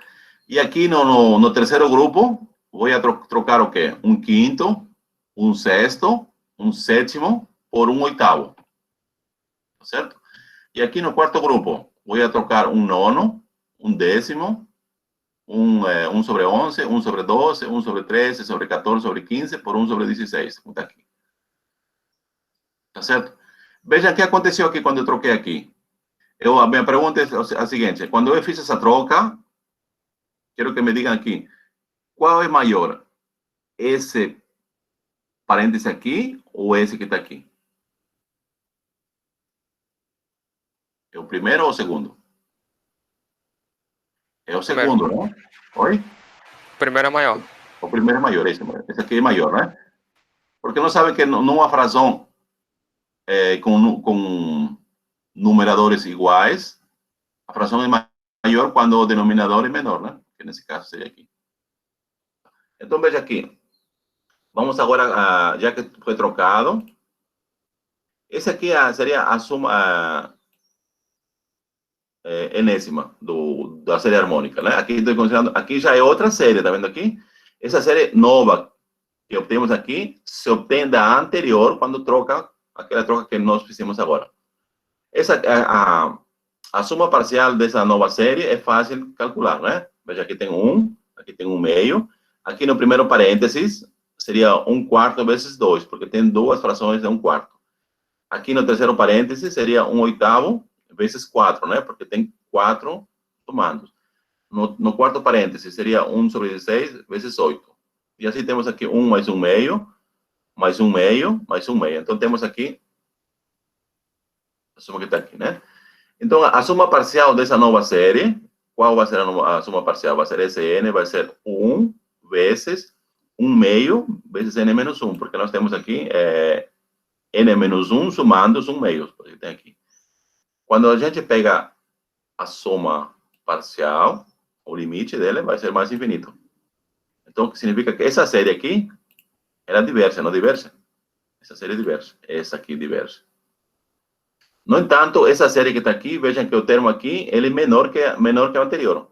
E aqui no terceiro grupo, vou trocar o quê? 1 quinto, 1 sexto, 1 sétimo por 1 oitavo. Certo? E aqui no quarto grupo, vou trocar 1 nono, 1 décimo, 1 sobre 11, 1 sobre 12, 1 sobre 13, sobre 14, sobre 15, por 1 sobre 16. Está aqui. Tá certo? Veja o que aconteceu aqui quando eu troquei aqui. A minha pergunta é a seguinte. Quando eu fiz essa troca, quero que me digam aqui. Qual é maior? esse parêntese aqui ou esse que está aqui? É o primeiro ou o segundo? É o segundo, né? Oi? O primeiro é maior. O primeiro é maior, esse aqui é maior, né? Porque não sabe que numa fração com numeradores iguais, a fração é maior quando o denominador é menor, né? Que nesse caso seria aqui. Então, veja aqui. Vamos agora, já que foi trocado, esse aqui seria a soma enésima da série harmônica, né? Aqui estou considerando, aqui já é outra série, tá vendo aqui? Essa série nova que obtemos aqui se obtém da anterior quando troca, aquela troca que nós fizemos agora. Essa, a soma parcial dessa nova série é fácil calcular, né? Veja, aqui tem aqui tem 1/2. Aqui no primeiro parênteses seria 1/4 vezes 2, porque tem duas frações de 1/4. Aqui no terceiro parênteses seria 1/8 vezes 4, né? Porque tem 4 comandos. No quarto parênteses seria 1/16 vezes 8. E assim temos aqui 1 mais 1/2, mais 1/2, mais 1/2. Então temos aqui a soma que está aqui, né? Então a soma parcial dessa nova série, qual vai ser a soma parcial? Vai ser esse n, vai ser 1 vezes 1/2 vezes n menos 1, porque nós temos aqui n menos 1 somando os 1/2, porque tem aqui. Quando a gente pega a soma parcial, o limite dele vai ser mais infinito. Então, significa que essa série aqui, ela é diversa, não diversa? Essa série é diversa. Essa aqui é diversa. No entanto, essa série que está aqui, vejam que o termo aqui, ele é menor que o anterior.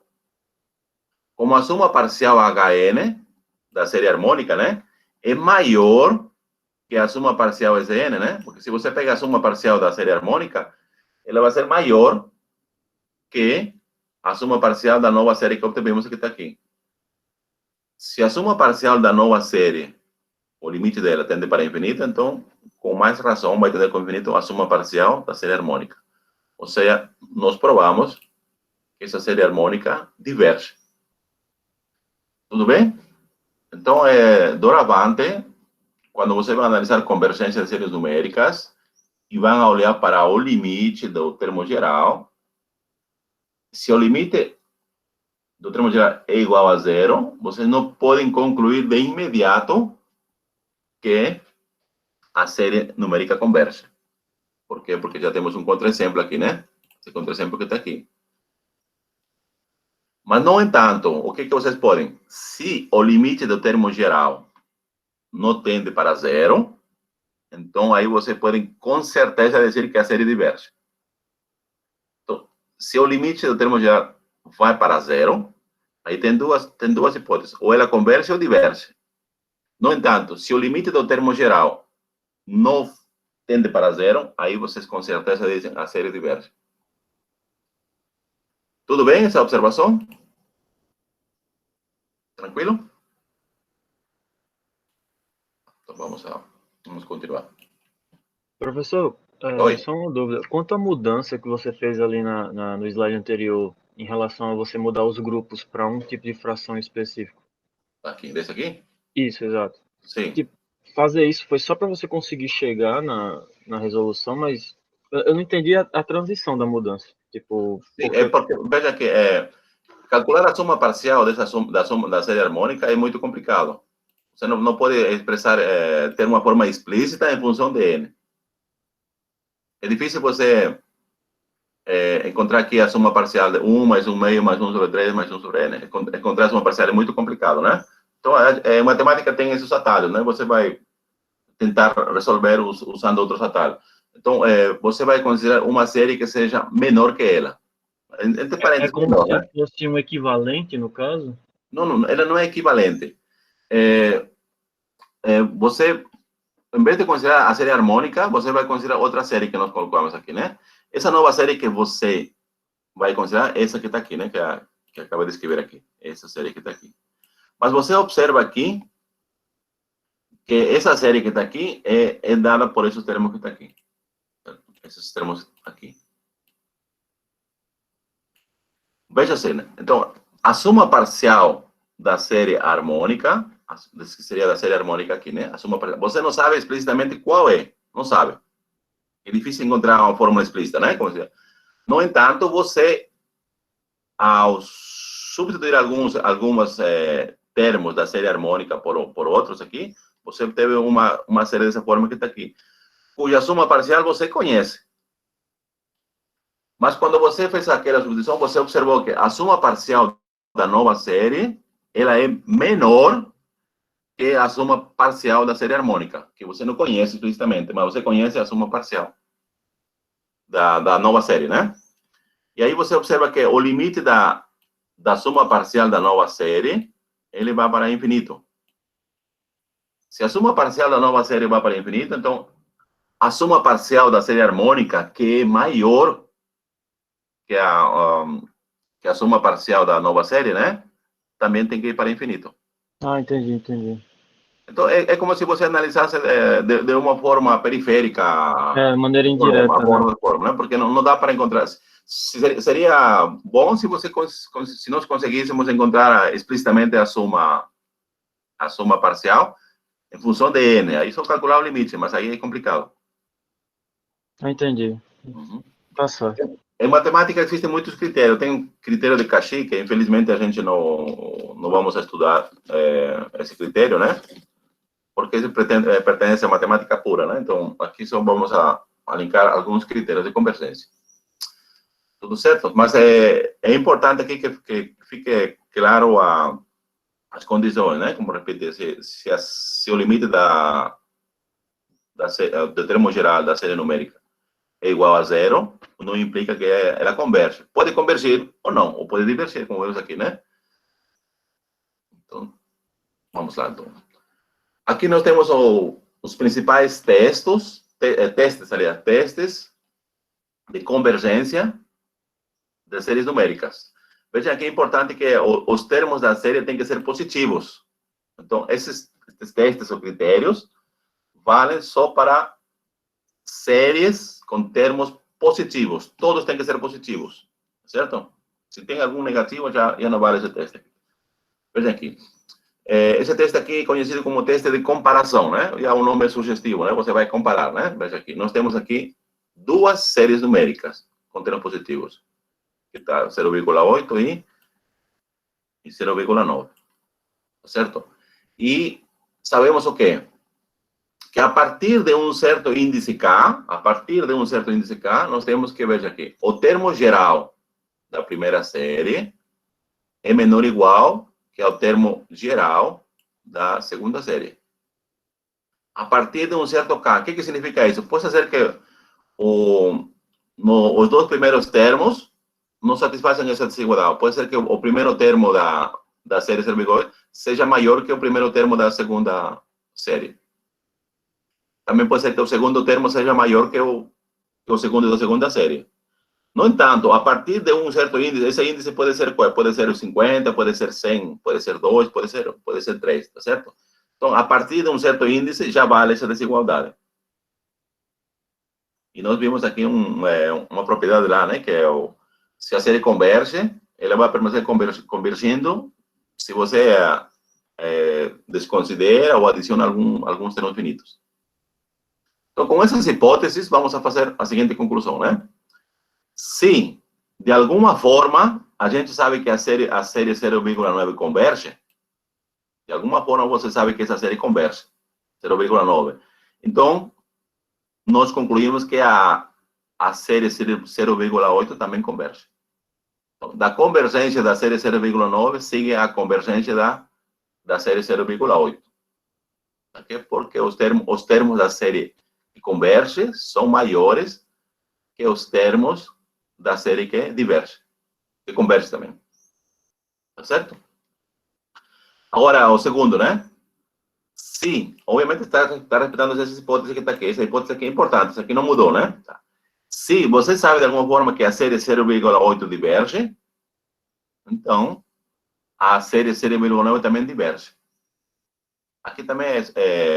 Como a soma parcial HN, da série harmônica, né? É maior que a soma parcial SN, né? Porque se você pegar a soma parcial da série harmônica, ela vai ser maior que a soma parcial da nova série que obtivemos que está aqui. Se a soma parcial da nova série, o limite dela tende para infinito, então, com mais razão, vai tender com infinito a soma parcial da série harmônica. Ou seja, nós provamos que essa série harmônica diverge. Tudo bem? Então, doravante, quando você vai analisar convergência de séries numéricas e vai olhar para o limite do termo geral, se o limite do termo geral é igual a zero, vocês não podem concluir de imediato que a série numérica converge. Por quê? Porque já temos um contra-exemplo aqui, né? Esse contra-exemplo que está aqui. Mas, no entanto, o que vocês podem? Se o limite do termo geral não tende para zero, então aí vocês podem com certeza dizer que a série diverge. Então, se o limite do termo geral vai para zero, aí tem duas hipóteses. Ou ela converge ou diverge. No entanto, se o limite do termo geral não tende para zero, aí vocês com certeza dizem a série diverge. Tudo bem essa observação? Tranquilo? Então vamos continuar. Professor, Oi. só uma dúvida. Quanto à mudança que você fez ali no slide anterior, em relação a você mudar os grupos para um tipo de fração específico? Aqui, desse aqui? Isso, exato. Sim. Tipo, fazer isso foi só para você conseguir chegar na resolução, mas eu não entendi a transição da mudança. Tipo, Sim, porque, veja que calcular a soma parcial da série harmônica é muito complicado. Você não pode expressar, ter uma forma explícita em função de n. É difícil você encontrar aqui a soma parcial de 1 mais 1/2 mais 1 sobre 3 mais 1 sobre n. Encontrar a soma parcial é muito complicado, né? Então, matemática tem esses atalhos, né? Você vai tentar resolver usando outros atalhos. Então, você vai considerar uma série que seja menor que ela. Entre parênteses, como menor, se né? fosse um equivalente, no caso? Não, ela não é equivalente. Você, em vez de considerar a série harmônica, você vai considerar outra série que nós colocamos aqui, né? Essa nova série que você vai considerar, essa que está aqui, né? Que acaba de escrever aqui. Essa série que está aqui. Mas você observa aqui que essa série que está aqui é dada por esses termos que estão aqui. Esses termos aqui. Veja assim, né? Então, a soma parcial da série harmônica que seria da série harmônica aqui, né? A suma parcial. Você não sabe explicitamente qual é, não sabe. É difícil encontrar uma fórmula explícita, né? No entanto, você, ao substituir alguns termos da série harmônica por outros aqui, você teve uma série dessa forma que está aqui, cuja suma parcial você conhece. Mas quando você fez aquela substituição, você observou que a suma parcial da nova série, ela é menor que a suma parcial da série harmônica, que você não conhece explicitamente, mas você conhece a suma parcial da nova série, né? E aí você observa que o limite da suma parcial da nova série, ele vai para infinito. Se a suma parcial da nova série vai para infinito, então a suma parcial da série harmônica, que é maior que a suma parcial da nova série, né? Também tem que ir para infinito. Ah, entendi. Então, é como se você analisasse de uma forma periférica. Maneira indireta, né? Porque não dá para encontrar. Seria bom se nós conseguíssemos encontrar explicitamente a suma parcial em função de n. Aí só calcular o limite, mas aí é complicado. Entendi. Uhum. Tá certo. Em matemática existem muitos critérios. Tem um critério de Cauchy, que infelizmente a gente não vamos estudar esse critério, né? Porque ele pertence à matemática pura, né? Então, aqui só vamos a linkar alguns critérios de convergência. Tudo certo? Mas é importante aqui que fique claro as condições, né? Como repetir, se o limite do termo geral da série numérica é igual a zero, não implica que ela converge. Pode convergir ou não, ou pode divergir, como vemos aqui, né? Então, vamos lá, então. Aqui nós temos os principais testes de convergência de séries numéricas. Veja que é importante que os termos da série têm que ser positivos. Então, esses testes ou critérios valem só para séries com termos positivos. Todos têm que ser positivos, certo? Se tem algum negativo, já não vale esse teste. Veja aqui. Esse teste aqui é conhecido como teste de comparação, né? E o nome é sugestivo, né? Você vai comparar, né? Veja aqui. Nós temos aqui duas séries numéricas com termos positivos. Que está 0,8 e 0,9. Certo? E sabemos o quê? Que a partir de um certo índice K, nós temos que, veja aqui, o termo geral da primeira série é menor ou igual que é o termo geral da segunda série. A partir de um certo K. O que significa isso? Pode ser que os dois primeiros termos não satisfazem essa desigualdade. Pode ser que o primeiro termo da série 0,8 seja maior que o primeiro termo da segunda série. Também pode ser que o segundo termo seja maior que o segundo da segunda série. No entanto, a partir de um certo índice, esse índice pode ser qual? Pode ser 50, pode ser 100, pode ser 2, pode ser 3, tá certo? Então, a partir de um certo índice, já vale essa desigualdade. E nós vimos aqui uma propriedade lá, né? Que é se a série converge, ela vai permanecer convergindo se você desconsidera ou adiciona alguns termos finitos. Então, com essas hipóteses, vamos a fazer a seguinte conclusão, né? Se, de alguma forma, a gente sabe que a série 0,9 converge, de alguma forma você sabe que essa série converge, 0,9. Então, nós concluímos que a série 0,8 também converge. Então, da convergência da série 0,9 sigue a convergência da série 0,8. Okay? Porque os termos da série que converge são maiores que os termos da série que diverge, que converge também. Tá certo? Agora, o segundo, né? Se, obviamente, está respeitando essa hipótese que está aqui. Essa hipótese aqui é importante, isso aqui não mudou, né? Tá. Se você sabe de alguma forma que a série 0,8 diverge, então, a série 0,9 também diverge. Aqui também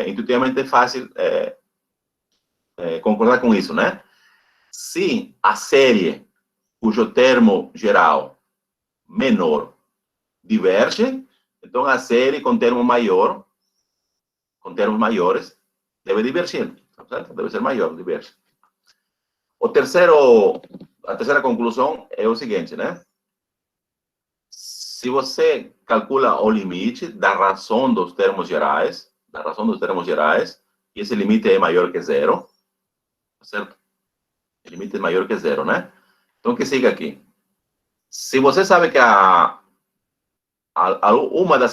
intuitivamente é fácil concordar com isso, né? Se a série cujo termo geral menor diverge, Então, a série com termo maior, com termos maiores, deve divergir, tá certo? Deve ser maior, diverge. A terceira conclusão é o seguinte, né? Se você calcula o limite da razão dos termos gerais, e esse limite é maior que zero, tá certo? O limite é maior que zero, né? Então, que siga aqui. Se você sabe que uma das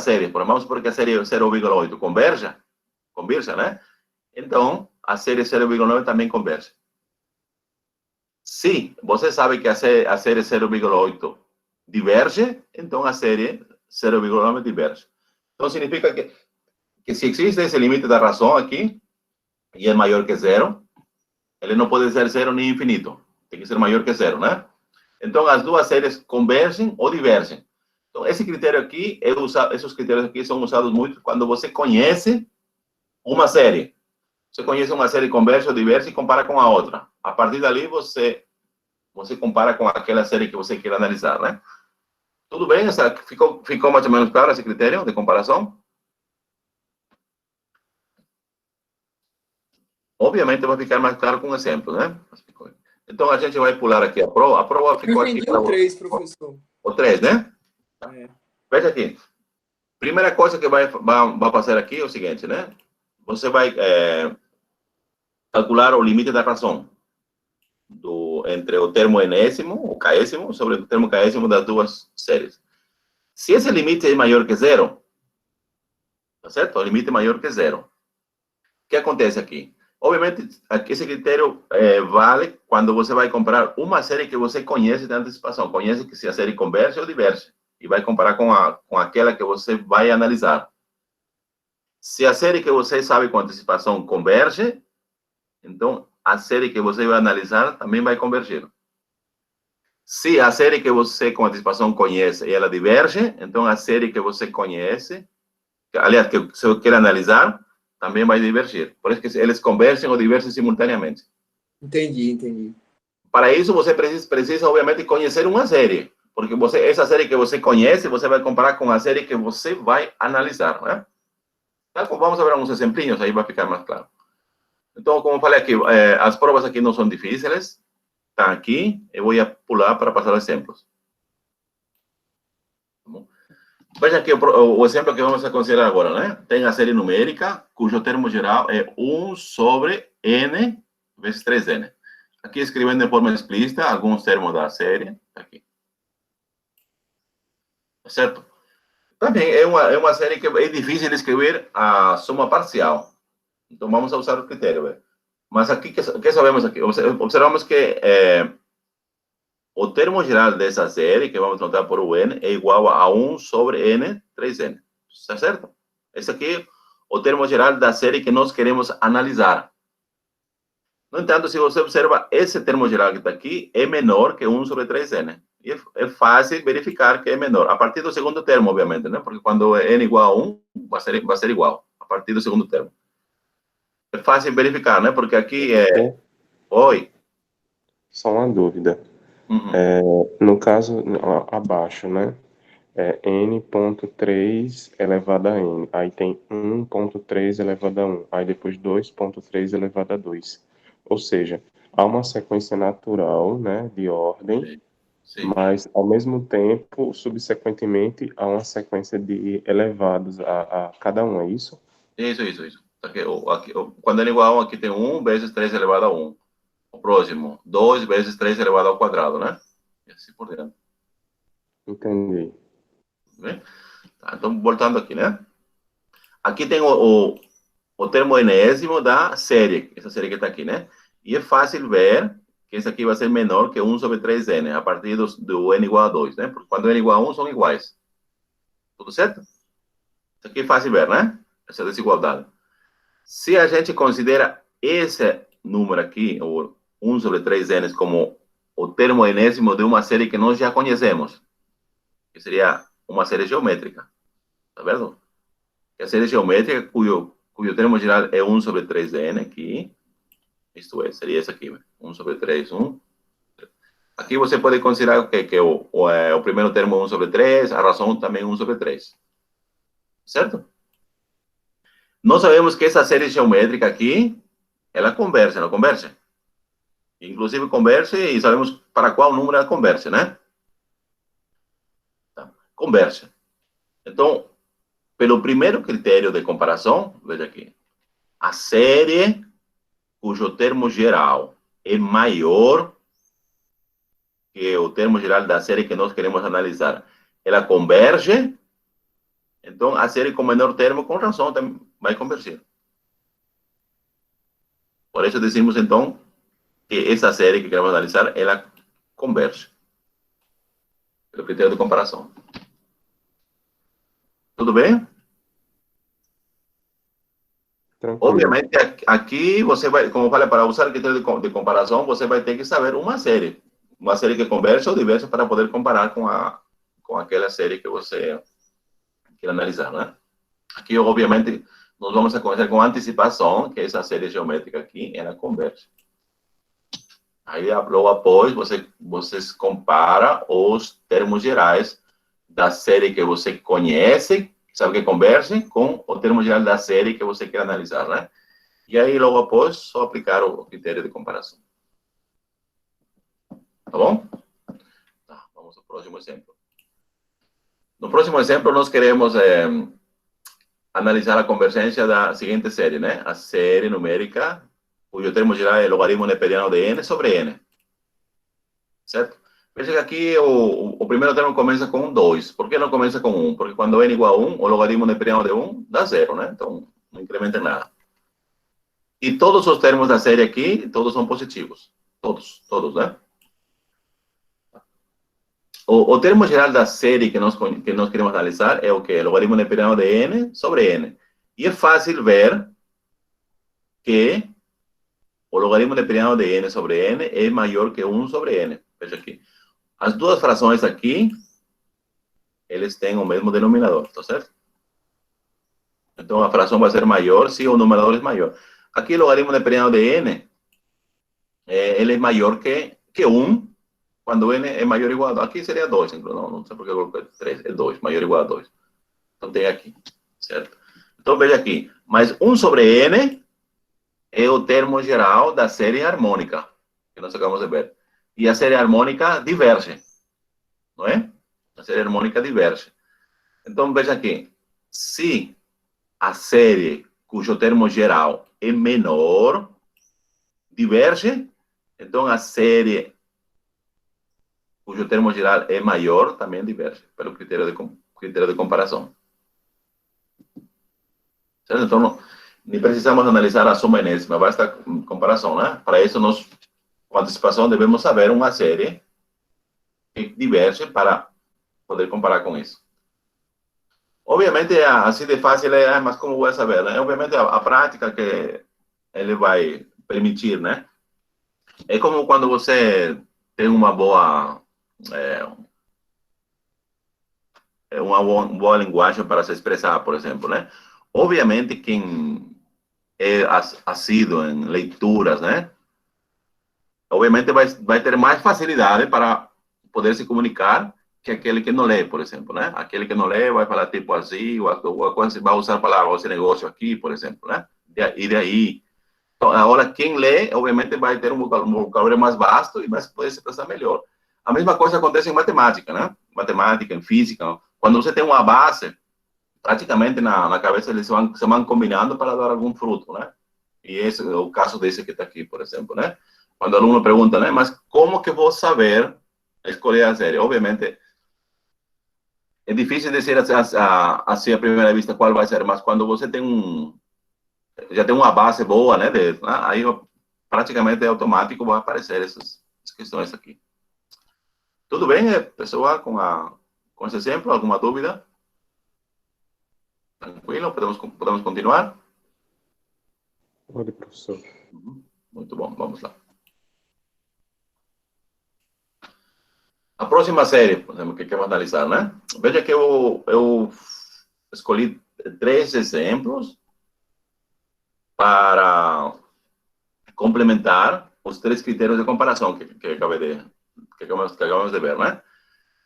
séries, vamos supor que a série 0,8 converge, né? Então, a série 0,9 também converge. Se você sabe que a série 0,8 diverge, então a série 0,9 diverge. Então, significa que se existe esse limite da razão aqui, e é maior que zero, ele não pode ser zero nem infinito. Tem que ser maior que zero, né? Então, as duas séries convergem ou divergem. Então, esse critério aqui, esses critérios aqui são usados muito quando você conhece uma série. Você conhece uma série, converge ou diverge e compara com a outra. A partir dali, você compara com aquela série que você quer analisar, né? Tudo bem? Ficou mais ou menos claro esse critério de comparação? Obviamente, vai ficar mais claro com um exemplo, né? Então, a gente vai pular aqui a prova. A prova ficou Eu aqui. entendi o 3, professor. O 3, né? É. Veja aqui. Primeira coisa que vai passar aqui é o seguinte, né? Você vai calcular o limite da razão entre o termo enésimo, o késimo, sobre o termo késimo das duas séries. Se esse limite é maior que zero, tá certo? O limite é maior que zero. O que acontece aqui? Obviamente, aqui esse critério vale quando você vai comparar uma série que você conhece de antecipação. Conhece que se a série converge ou diverge. E vai comparar com aquela que você vai analisar. Se a série que você sabe com antecipação converge, então a série que você vai analisar também vai convergir. Se a série que você com antecipação conhece e ela diverge, então a série que você conhece, aliás, que você quer analisar, também vai divergir. Por isso que eles convergem ou divergem simultaneamente. Entendi. Para isso, você precisa obviamente, conhecer uma série. Porque essa série que você conhece, você vai comparar com a série que você vai analisar, né? Então, vamos ver alguns exemplinhos, aí vai ficar mais claro. Então, como eu falei aqui, as provas aqui não são difíceis. Estão aqui. Eu vou pular para passar exemplos. Veja aqui o exemplo que vamos considerar agora, né? Tem a série numérica, cujo termo geral é 1 sobre n vezes 3n. Aqui escrevendo de forma explícita alguns termos da série. Aqui. Certo? Também é uma série que é difícil de escrever a soma parcial. Então, vamos usar o critério. Véio. Mas aqui, que sabemos aqui? Observamos que o termo geral dessa série, que vamos notar por o n, é igual a 1 sobre n, 3n. Está certo? Esse aqui é o termo geral da série que nós queremos analisar. No entanto, se você observa, esse termo geral que está aqui é menor que 1 sobre 3n. E é fácil verificar que é menor. A partir do segundo termo, obviamente, né? Porque quando n igual a 1, vai ser igual. A partir do segundo termo. É fácil verificar, né? Porque aqui é... Oi. Só uma dúvida. No caso, abaixo, né? n.3 elevado a n. Aí tem 1.3 elevado a 1. Aí depois 2.3 elevado a 2. Ou seja, há uma sequência natural, né? De ordem. Sim. Mas, ao mesmo tempo, subsequentemente, há uma sequência de elevados a cada um, é isso? Isso. Aqui, quando n igual a 1, aqui tem 1 vezes 3 elevado a 1. O próximo, 2 vezes 3 elevado ao quadrado, né? E assim por diante. Entendi. Bem? Tá, então, voltando aqui, né? Aqui tem o termo enésimo da série, essa série que está aqui, né? E é fácil ver que esse aqui vai ser menor que 1 sobre 3n, a partir do n igual a 2, né? Porque quando n igual a 1, são iguais. Tudo certo? Isso aqui é fácil ver, né? Essa desigualdade. Se a gente considera esse número aqui, o 1 sobre 3n, como o termo enésimo de uma série que nós já conhecemos, que seria uma série geométrica, tá vendo? A série geométrica, cujo termo geral é 1 sobre 3n aqui, isto é, seria esse aqui, 1 sobre 3, 1. Aqui você pode considerar que o primeiro termo é 1 sobre 3, a razão também é 1 sobre 3. certo? Nós sabemos que essa série geométrica aqui, ela converge, não converge? Inclusive converge e sabemos para qual número ela converge, né? Tá. Converge. Então, pelo primeiro critério de comparação, veja aqui, a série cujo termo geral é maior que o termo geral da série que nós queremos analisar, ela converge, então a série com menor termo, com razão, também vai convergir. Por isso decimos, então, que essa série que queremos analisar, ela converge. Pelo critério de comparação. Tudo bem? Tranquilo. Obviamente, aqui você vai, como eu falei, para usar o critério de comparação, você vai ter que saber uma série que converge ou diverge para poder comparar com aquela série que você quer analisar, né? Aqui, obviamente, nós vamos a conhecer com antecipação que essa série geométrica aqui, ela converge. Aí, logo após, vocês compara os termos gerais da série que você conhece, sabe que converge, com o termo geral da série que você quer analisar, né? E aí, logo após, só aplicar o critério de comparação. Tá bom? Tá, vamos ao próximo exemplo. No próximo exemplo, nós queremos analisar a convergência da seguinte série, né? A série numérica, cujo termo geral é logaritmo neperiano de n sobre n. Certo? Veja que aqui o primeiro termo começa com 2. Por que não começa com 1? Porque quando n igual a 1, o logaritmo neperiano de 1 dá 0, né? Então, não incrementa em nada. E todos os termos da série aqui, todos são positivos. Todos, né? O termo geral da série que nós queremos analisar é o quê? Logaritmo neperiano de n sobre n. E é fácil ver que o logaritmo neperiano de n sobre n é maior que 1 sobre n. Veja aqui. As duas frações aqui, eles têm o mesmo denominador, tá certo? Então, a fração vai ser maior se o numerador é maior. Aqui, o logaritmo neperiano de n, ele é maior que 1, quando n é maior ou igual a 2. Aqui seria 2, não sei por que eu coloquei 3, é 2, maior ou igual a 2. Então, tem aqui, certo? Então, veja aqui, mas 1 sobre n é o termo geral da série harmônica, que nós acabamos de ver. E a série harmônica diverge, não é? A série harmônica diverge. Então, veja aqui, se a série cujo termo geral é menor diverge, então a série cujo termo geral é maior também diverge, pelo critério de comparação. Certo? Então, nem precisamos analisar a soma enésima, basta a comparação, né? Para isso, nós, com antecipação, devemos saber uma série que diverge para poder comparar com isso. Obviamente, assim de fácil mas como vou saber, né? Obviamente, a prática que ele vai permitir, né? É como quando você tem uma boa linguagem para se expressar, por exemplo, né? Obviamente, quem é assíduo em leituras, né? Obviamente vai ter mais facilidade para poder se comunicar que aquele que não lê, por exemplo, né? Aquele que não lê vai falar tipo assim, ou vai usar a palavra esse negócio aqui, por exemplo, né? E daí. Então, agora, quem lê, obviamente, vai ter um vocabulário mais vasto e vai poder se expressar melhor. A mesma coisa acontece em matemática, né? Matemática, em física. Quando você tem uma base, praticamente na cabeça eles se vão combinando para dar algum fruto, né? E esse é o caso desse que está aqui, por exemplo, né? Quando o aluno pergunta, né? Mas como que vou saber escolher a série? Obviamente, é difícil dizer assim à primeira vista qual vai ser, mas quando você tem já tem uma base boa, né? Aí praticamente é automático, vai aparecer essas questões aqui. Tudo bem, pessoal, com esse exemplo? Alguma dúvida? Tranquilo? Podemos continuar? Pode, professor. Muito bom, vamos lá. A próxima série, por exemplo, que queremos analisar, né? Veja que eu escolhi 3 exemplos para complementar os 3 critérios de comparação que acabamos de ver, né?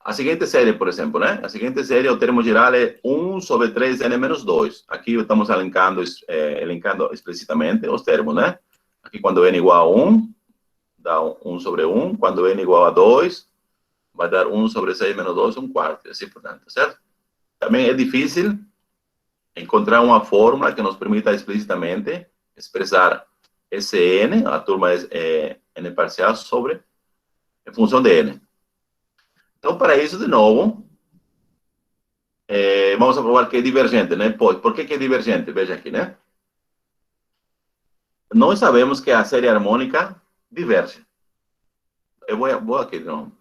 A seguinte série, por exemplo, né? A seguinte série, o termo geral é 1 sobre 3n menos 2. Aqui estamos elencando explicitamente os termos, né? Aqui, quando n igual a 1, dá 1 sobre 1. Quando n igual a 2, vai dar 1 sobre 6 menos 2, 1/4. E assim por diante, certo? Também é difícil encontrar uma fórmula que nos permita explicitamente expressar esse n, a turma é n parcial, sobre em função de n. Então, para isso, de novo, vamos a provar que é divergente, né? Por que é divergente? Veja aqui, né? Nós sabemos que a série harmônica diverge. Eu vou aqui, não,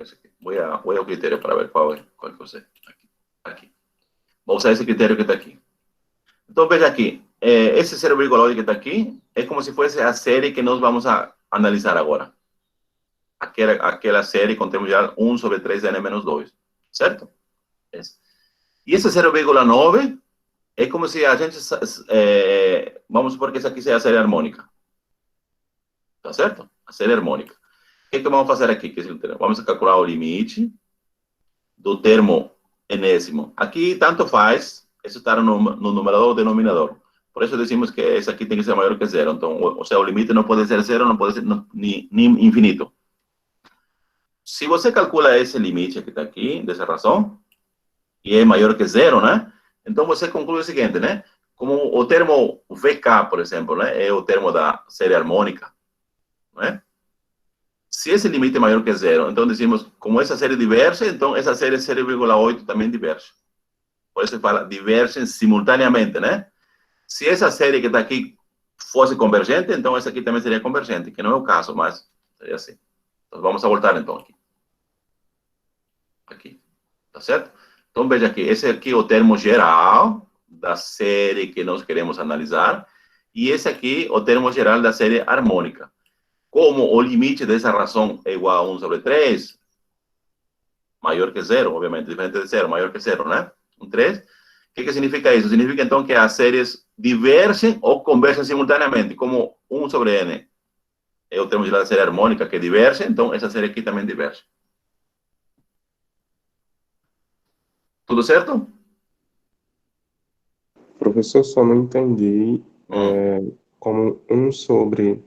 vou ao critério para ver qual que você... Aqui. Vou usar esse critério que está aqui. Então, veja aqui, esse 0,8 que está aqui é como se fosse a série que nós vamos a analisar agora. Aquela série com termo geral 1 sobre 3n menos 2, certo? E esse 0,9 é como se a gente, vamos supor que essa aqui seja a série harmônica. Tá certo? A série harmônica. O que vamos fazer aqui? Vamos calcular o limite do termo enésimo. Aqui, tanto faz, isso está no numerador ou denominador. Por isso decimos que esse aqui tem que ser maior que zero. Então, ou seja, o limite não pode ser zero, não pode ser nem infinito. Se você calcula esse limite que está aqui, dessa razão, e é maior que zero, né? Então, você conclui o seguinte, né? Como o termo VK, por exemplo, né? É o termo da série harmônica, né? Se esse limite é maior que zero, então dizemos, como essa série diverge, então essa série 0,8 também diverge. Por isso fala, divergem simultaneamente, né? Se essa série que está aqui fosse convergente, então essa aqui também seria convergente, que não é o caso, mas seria assim. Então, vamos a voltar, então, aqui. Aqui. Tá certo? Então, veja aqui. Esse aqui é o termo geral da série que nós queremos analisar. E esse aqui é o termo geral da série harmônica. Como o limite dessa razão é igual a 1 sobre 3, maior que zero, obviamente, diferente de zero, maior que zero, né? 3. O que significa isso? Significa, então, que as séries divergem ou convergem simultaneamente, como 1 sobre n. É o termo geral da série harmônica que diverge, então essa série aqui também diverge. Tudo certo? Professor, só não entendi como 1 sobre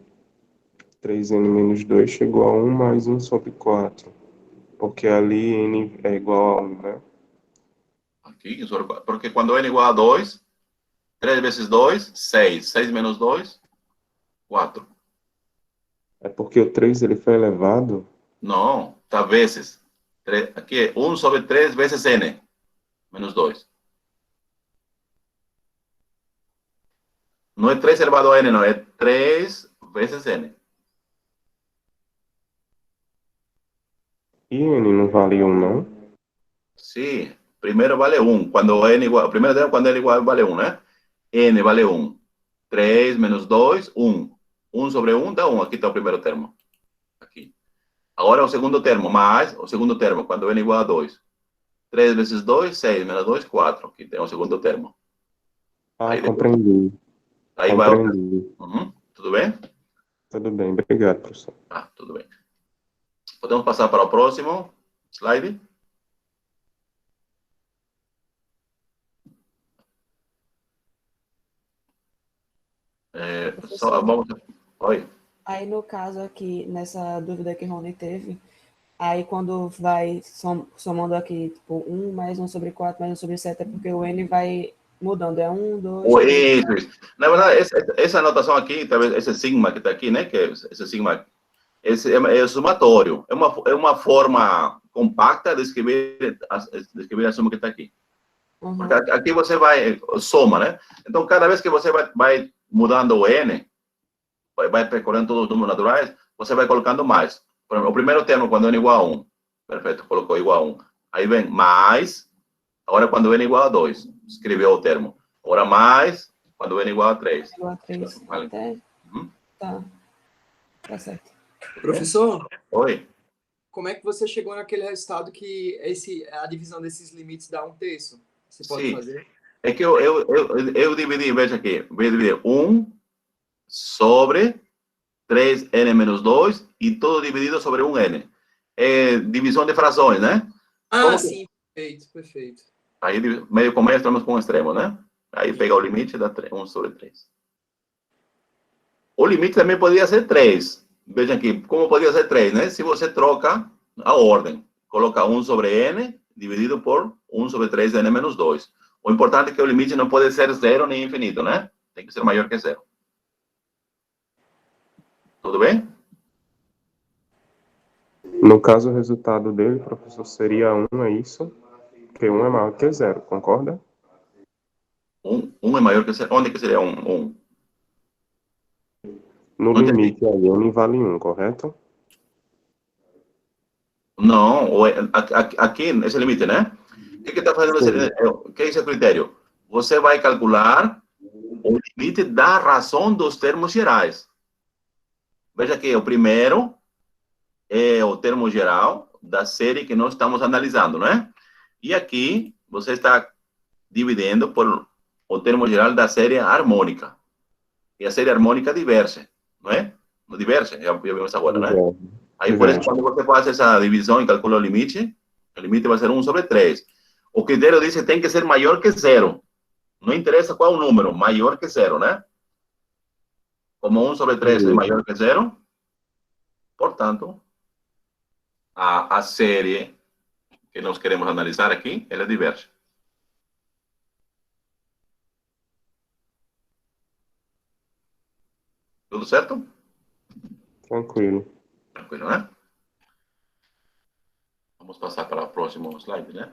3n menos 2 chegou a 1 mais 1 sobre 4. Porque ali n é igual a 1, né? Aqui, porque quando n é igual a 2, 3 vezes 2, 6. 6 menos 2, 4. É porque o 3 ele foi elevado? Não, tá vezes. Aqui é 1 sobre 3 vezes n, menos 2. Não é 3 elevado a n, não. É 3 vezes n. E n não vale 1, não? Sim. Primeiro vale 1. Quando n igual... Primeiro termo, quando n igual vale 1, né? N vale 1. 3 menos 2, 1. 1 sobre 1 dá 1. Aqui está o primeiro termo. Aqui. Agora o segundo termo, mais o segundo termo, quando n igual a 2. 3 vezes 2, 6, menos 2, 4. Aqui tem o segundo termo. Ah, Aí compreendi. Aí compreendi. vai... Tudo bem? Tudo bem, obrigado, professor. Ah, tudo bem. Podemos passar para o próximo slide? Só vamos... Oi. Aí, no caso aqui, nessa dúvida que Rony teve, aí quando vai somando aqui, tipo, 1 mais 1 sobre 4 mais 1 sobre 7, é porque o n vai mudando, é 1, 2... Isso. Na verdade, essa anotação aqui, talvez esse sigma que está aqui, né, que esse sigma, esse é somatório, é uma forma compacta de escrever a soma que está aqui. Uhum. Porque aqui você vai, soma, né? Então, cada vez que você vai mudando o n, vai percorrendo todos os números naturais, você vai colocando mais. Por exemplo, o primeiro termo, quando n igual a 1, perfeito, colocou igual a 1. Aí vem mais, agora quando n igual a 2, escreveu o termo. Agora mais, quando n igual a 3. Igual a 3. Vale. Até... Tá certo. Professor, Oi. como é que você chegou naquele resultado que a divisão desses limites dá 1/3? Você pode fazer? É que eu dividi, veja aqui, vou dividir 1 sobre 3n menos 2 e todo dividido sobre 1n. É divisão de frações, né? Ah, Como que- sim, perfeito, perfeito. Aí, meio com meio, estamos com o extremo, né? Aí pega o limite e dá 1 sobre 3. O limite também poderia ser 3. Veja aqui, como poderia ser 3, né? Se você troca a ordem. Coloca 1 sobre n dividido por 1 sobre 3 de n menos 2. O importante é que o limite não pode ser 0 nem infinito, né? Tem que ser maior que 0. Tudo bem? No caso, o resultado dele, professor, seria 1, é isso? Porque 1 é maior que 0, concorda? 1 é maior que 0. Onde que seria 1? No Não entendi. limite, aí, n vale 1, correto? Não, aqui nesse limite, né? O que está fazendo esse limite? O que é esse critério? Você vai calcular o limite da razão dos termos gerais. Veja que o primeiro é o termo geral da série que nós estamos analisando, né? E aqui você está dividindo por o termo geral da série harmônica. E a série harmônica diverge, não é? Não diverge, já vimos agora, né? Aí, por isso, quando você faz essa divisão e calcula o limite vai ser 1 sobre 3. O critério diz que tem que ser maior que 0. Não interessa qual o número, maior que 0, né? Como 1 sobre 3 é maior que 0, portanto, a série que nós queremos analisar aqui, ela diverge. Tudo certo? Tranquilo. Tranquilo, né? Vamos passar para o próximo slide, né?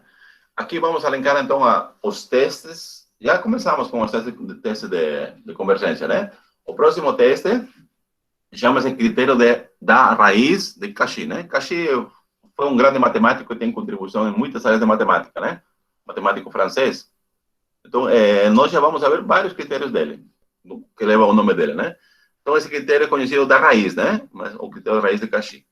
Aqui vamos alencar, então, os testes. Já começamos com os testes de convergência, né? O próximo teste chama-se critério da raiz de Cauchy, né? Cauchy foi um grande matemático e tem contribuição em muitas áreas de matemática, né? Matemático francês. Então, nós já vamos ver vários critérios dele, que levam o nome dele, né? Então, esse critério é conhecido da raiz, né? O critério da raiz de Cauchy.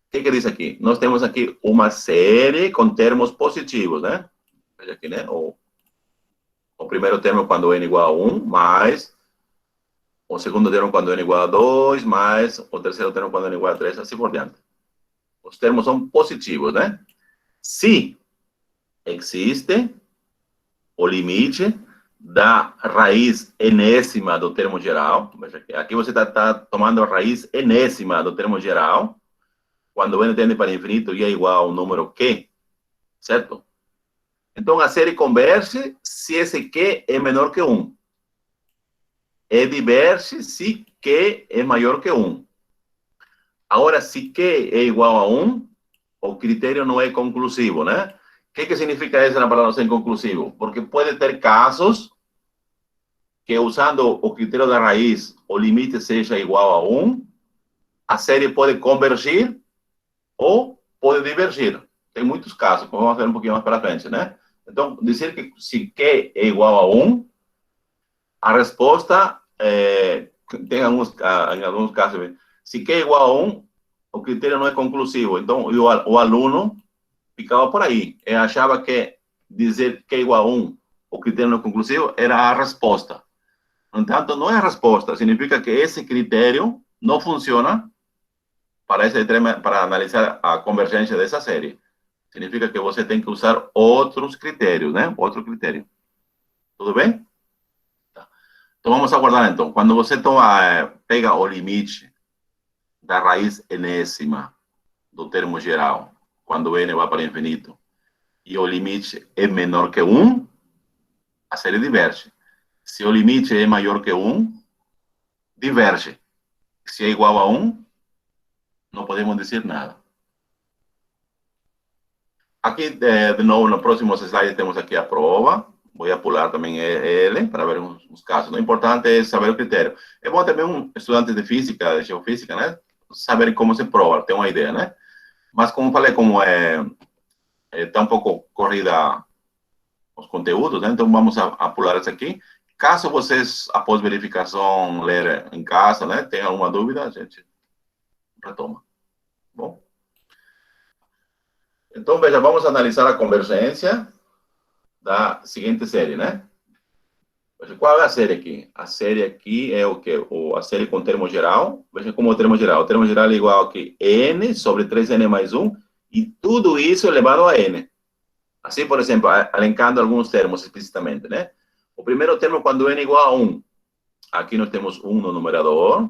O que diz aqui? Nós temos aqui uma série com termos positivos, né? Veja aqui, né? O primeiro termo quando n igual a 1, mais o segundo termo quando n igual a 2, mais o terceiro termo quando n igual a 3, assim por diante. Os termos são positivos, né? Se existe o limite da raiz enésima do termo geral, veja aqui você está tomando a raiz enésima do termo geral, quando n tende para infinito e é igual ao número Q, certo? Então, a série converge se esse Q é menor que 1. E diverge se Q é maior que 1. Agora, se Q é igual a 1, o critério não é conclusivo, né? O que significa isso na palavra ser inconclusivo? Porque pode ter casos que, usando o critério da raiz, o limite seja igual a 1, a série pode convergir ou pode divergir. Tem muitos casos, como vamos ver um pouquinho mais para frente, né? Então, dizer que se Q é igual a 1, a resposta tem em alguns casos, se Q é igual a 1, o critério não é conclusivo. Então, o aluno ficava por aí. Ele achava que dizer Q é igual a 1, o critério não é conclusivo, era a resposta. No entanto, não é a resposta. Significa que esse critério não funciona para analisar a convergência dessa série. Significa que você tem que usar outros critérios, né? Outro critério. Tudo bem? Tá. Então, vamos aguardar, então. Quando você pega o limite da raiz enésima do termo geral, quando n vai para o infinito, e o limite é menor que 1, a série diverge. Se o limite é maior que 1, diverge. Se é igual a 1, não podemos dizer nada. Aqui, de novo, no próximo slide, temos aqui a prova. Vou pular também ele, para ver uns casos. O importante é saber o critério. É bom também um estudante de física, de geofísica, né? Saber como se prova, ter uma ideia, né? Mas, como falei, como está um pouco corrida os conteúdos, né? Então, vamos a pular isso aqui. Caso vocês, após verificação, ler em casa, né? Tenham alguma dúvida, a gente retoma. Bom? Então, veja, vamos analisar a convergência da seguinte série, né? Qual é a série aqui? A série aqui é o quê? A série com termo geral. Veja como o termo geral. O termo geral é igual a n sobre 3n mais 1 E tudo isso elevado a n. Assim, por exemplo, alencando alguns termos explicitamente, né? O primeiro termo, quando n é igual a 1, aqui nós temos 1 no numerador,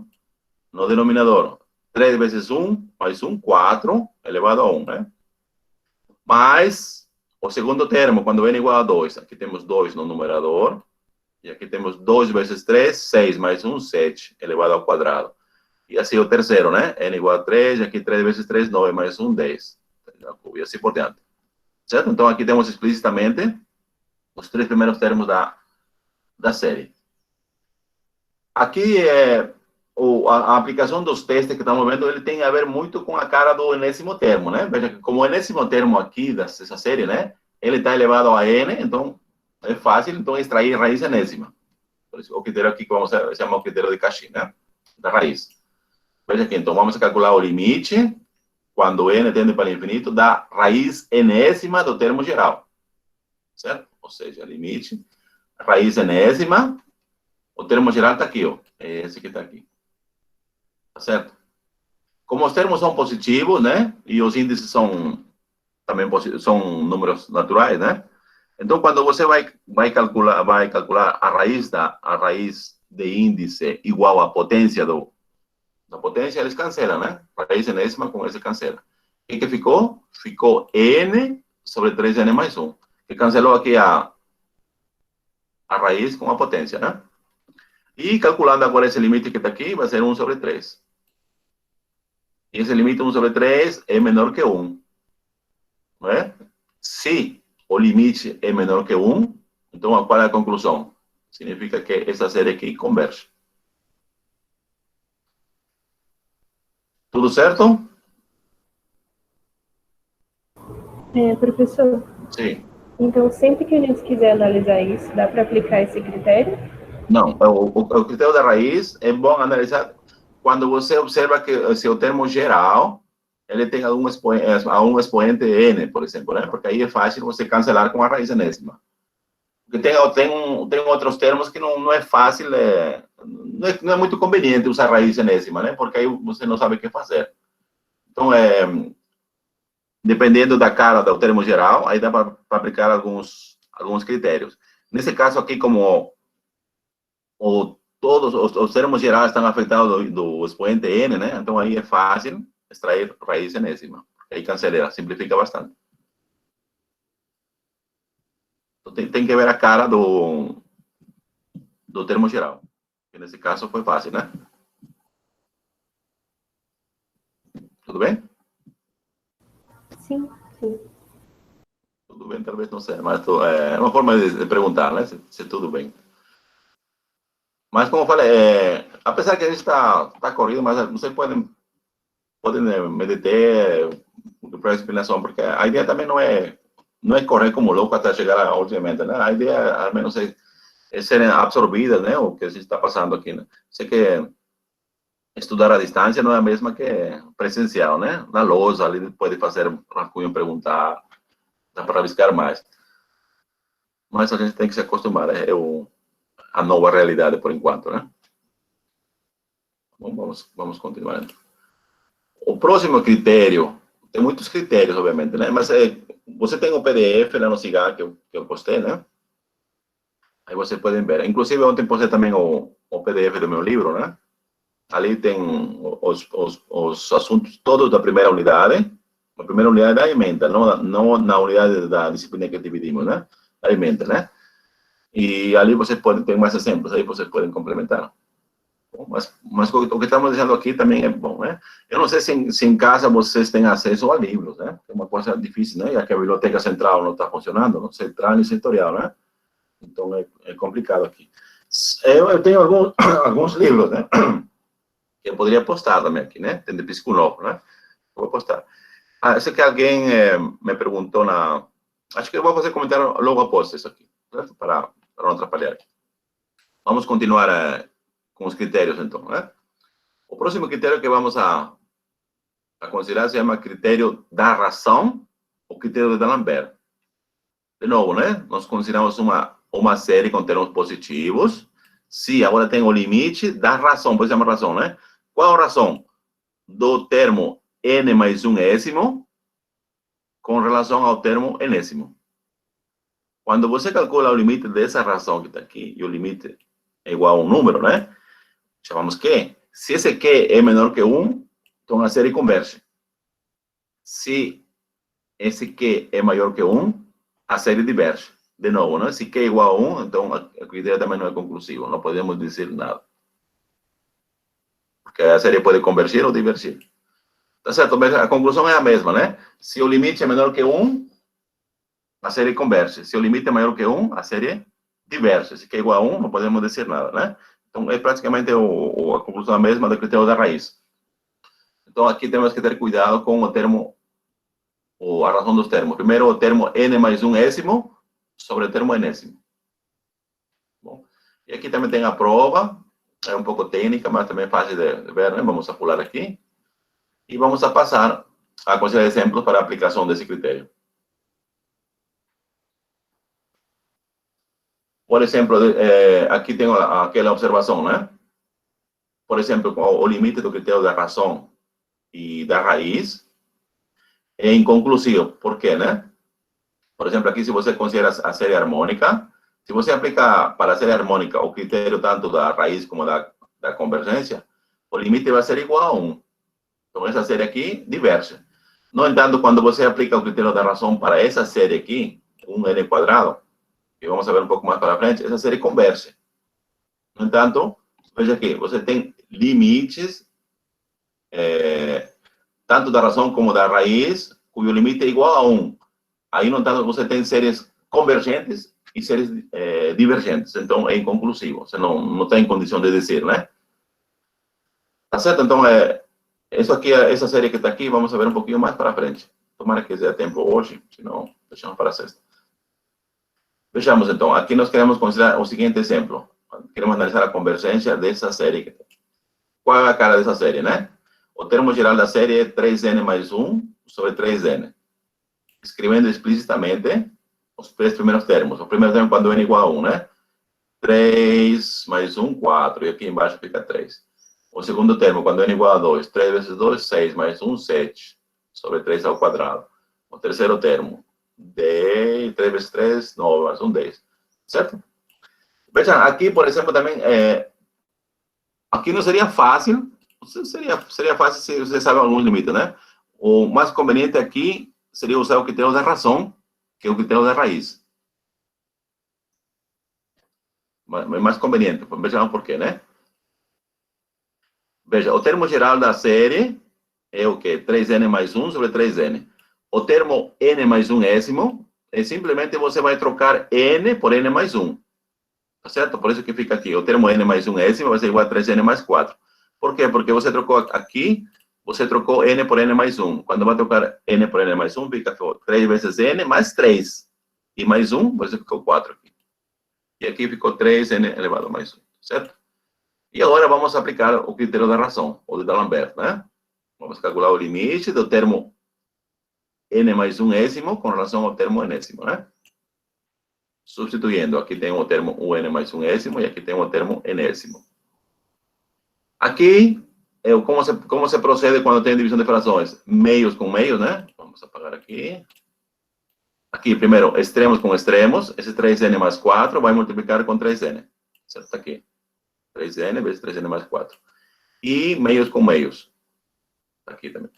no denominador, 3 vezes 1, mais 1, 4, elevado a 1, né? Mais o segundo termo, quando n é igual a 2, aqui temos 2 no numerador, e aqui temos 2 vezes 3, 6, mais 1, 7, elevado ao quadrado. E assim o terceiro, né? N igual a 3, aqui 3 vezes 3, 9, mais 1, 10. E assim por diante. Certo? Então, aqui temos explicitamente os 3 primeiros termos da série. Aqui, a aplicação dos testes que estamos vendo, ele tem a ver muito com a cara do enésimo termo, né? Veja que como o enésimo termo aqui dessa série, né? Ele está elevado a n, então é fácil, então, extrair raiz enésima. Por isso, o critério aqui que vamos a chamar o critério de Cauchy, né? Da raiz. Veja aqui, então, vamos calcular o limite, quando n tende para o infinito, da raiz enésima do termo geral. Certo? Ou seja, limite, raiz enésima, o termo geral está aqui, ó. É esse que está aqui. Tá certo? Como os termos são positivos, né? E os índices são também são números naturais, né? Então, quando você vai calcular a raiz de índice igual à potência da potência, eles cancelam, né? Raiz enésima com esse cancela. O que ficou? Ficou n sobre 3n mais 1. Que cancelou aqui a raiz com a potência, né? E calculando agora esse limite que está aqui, vai ser 1 sobre 3. E esse limite 1 sobre 3 é menor que 1. Não é? Se o limite é menor que 1, então qual é a conclusão? Significa que essa série aqui converge. Tudo certo? Professor, Sim. então sempre que a gente quiser analisar isso, dá para aplicar esse critério? Não, o critério da raiz é bom analisar quando você observa que se o termo geral ele tem algum expoente n, por exemplo, né? Porque aí é fácil você cancelar com a raiz enésima. Porque tem outros termos que não é fácil, não é muito conveniente usar raiz enésima, né? Porque aí você não sabe o que fazer. Então, dependendo da cara do termo geral, aí dá para aplicar alguns critérios. Nesse caso aqui, como todos os termos gerais estão afetados do expoente n, né? Então, aí é fácil extrair raiz enésima. Aí cancela, simplifica bastante. Então, tem que ver a cara do termo geral. Que nesse caso foi fácil, né? Tudo bem? Sim, sim. Tudo bem, talvez não seja, mas é uma forma de perguntar, né? Se tudo bem. Mas, como eu falei, apesar que a gente está corrido, mas vocês podem me deter para a explanação, porque a ideia também não é correr como louco até chegar ao ultimamente, né? A ideia, ao menos, é serem absorvidas, né? O que a gente está passando aqui, né? Sei que estudar à distância não é a mesma que presencial, né? Na lousa, ali pode fazer rascunho, perguntar, dá para arriscar mais. Mas a gente tem que se acostumar, a nova realidade por enquanto, né? Bom, vamos continuar. O próximo critério, tem muitos critérios, obviamente, né? Mas você tem o PDF lá no CIGAR que eu postei, né? Aí vocês podem ver. Inclusive, ontem postei também o PDF do meu livro, né? Ali tem os assuntos todos da primeira unidade. A primeira unidade da ementa, não na unidade da disciplina que dividimos, né? Da ementa, né? E ali vocês podem ter mais exemplos, aí vocês podem complementar. Bom, mas o que estamos dizendo aqui também é bom, né? Eu não sei se em casa vocês têm acesso a livros, né? É uma coisa difícil, né? Já que a biblioteca central não está funcionando, não central e setorial, né? Então é complicado aqui. Eu tenho alguns livros, né? Que eu poderia postar também aqui, né? Tem de psicólogo, né? Eu vou postar. Sei que alguém me perguntou acho que eu vou fazer comentário logo após isso aqui, certo? Para não atrapalhar aqui. Vamos continuar com os critérios, então, né? O próximo critério que vamos a considerar se chama critério da razão, ou critério de D'Alembert. De novo, né? Nós consideramos uma série com termos positivos. Se agora tem o limite da razão, por isso chama razão, né? Qual a razão? Do termo n mais 1 ésimo com relação ao termo enésimo. Quando você calcula o limite dessa razão que está aqui, e o limite é igual a um número, né? Chamamos Q. Se esse Q é menor que 1, então a série converge. Se esse Q é maior que 1, a série diverge. De novo, né? Se Q é igual a 1, então o critério também não é conclusivo. Não podemos dizer nada. Porque a série pode convergir ou divergir. Tá certo? A conclusão é a mesma, né? Se o limite é menor que 1, a série converge. Se o limite é maior que 1, a série diverge. Se Q é igual a 1, não podemos dizer nada, né? Então, é praticamente a conclusão mesma do critério da raiz. Então, aqui temos que ter cuidado com o termo, ou a razão dos termos. Primeiro, o termo n mais 1º sobre o termo enésimo. Bom, e aqui também tem a prova. É um pouco técnica, mas também fácil de ver, né? Vamos a pular aqui. E vamos a passar a considerar exemplos para a aplicação desse critério. Por exemplo, aqui tem aquela observação, né? Por exemplo, o limite do critério da razão e da raiz é inconclusivo. Por quê, né? Por exemplo, aqui se você considera a série harmônica, se você aplicar para a série harmônica o critério tanto da raiz como da convergência, o limite vai ser igual a 1. Então, essa série aqui diverge. No entanto, quando você aplica o critério da razão para essa série aqui, 1n², que vamos ver um pouco mais para frente, essa série converge. No entanto, veja aqui, você tem limites, tanto da razão como da raiz, cujo limite é igual a 1. Aí, no entanto, você tem séries convergentes e séries divergentes. Então, é inconclusivo. Você não tem condição de dizer, né? Tá certo? Então, isso aqui, essa série que está aqui, vamos ver um pouquinho mais para frente. Tomara que dê tempo hoje, senão deixamos para a sexta. Vejamos, então, aqui nós queremos considerar o seguinte exemplo. Queremos analisar a convergência dessa série. Qual é a cara dessa série, né? O termo geral da série é 3n mais 1 sobre 3n. Escrevendo explicitamente os 3 primeiros termos. O primeiro termo quando n é igual a 1, né? 3 mais 1, 4. E aqui embaixo fica 3. O segundo termo, quando n é igual a 2. 3 vezes 2, 6. Mais 1, 7. Sobre 3 ao quadrado. O terceiro termo. 10, 3 vezes 3, 9, mais 1, 10. Certo? Vejam, aqui, por exemplo, também, aqui não seria fácil, seria fácil se você sabe alguns limites, né? O mais conveniente aqui seria usar o critério da razão, que é o critério da raiz. Mais conveniente, vejam por quê, né? Veja, o termo geral da série é o quê? 3n mais 1 sobre 3n. O termo n mais 1º é simplesmente você vai trocar n por n mais 1. Tá certo? Por isso que fica aqui. O termo n mais 1º vai ser igual a 3n mais 4. Por quê? Porque você trocou aqui, você trocou n por n mais 1. Quando vai trocar n por n mais 1, fica 3 vezes n mais 3. E mais 1, você ficou 4 aqui. E aqui ficou 3n elevado a mais 1. Certo? E agora vamos aplicar o critério da razão, ou de D'Alembert, né? Vamos calcular o limite do termo n mais 1º com relação ao termo enésimo, né? Substituindo, aqui tem o termo n mais 1º e aqui tem o termo enésimo. Aqui, como se procede quando tem divisão de frações? Meios com meios, né? Vamos apagar aqui. Aqui, primeiro, extremos com extremos. Esse 3n mais 4 vai multiplicar com 3n. Certo? Aqui. 3n vezes 3n mais 4. E meios com meios. Aqui também.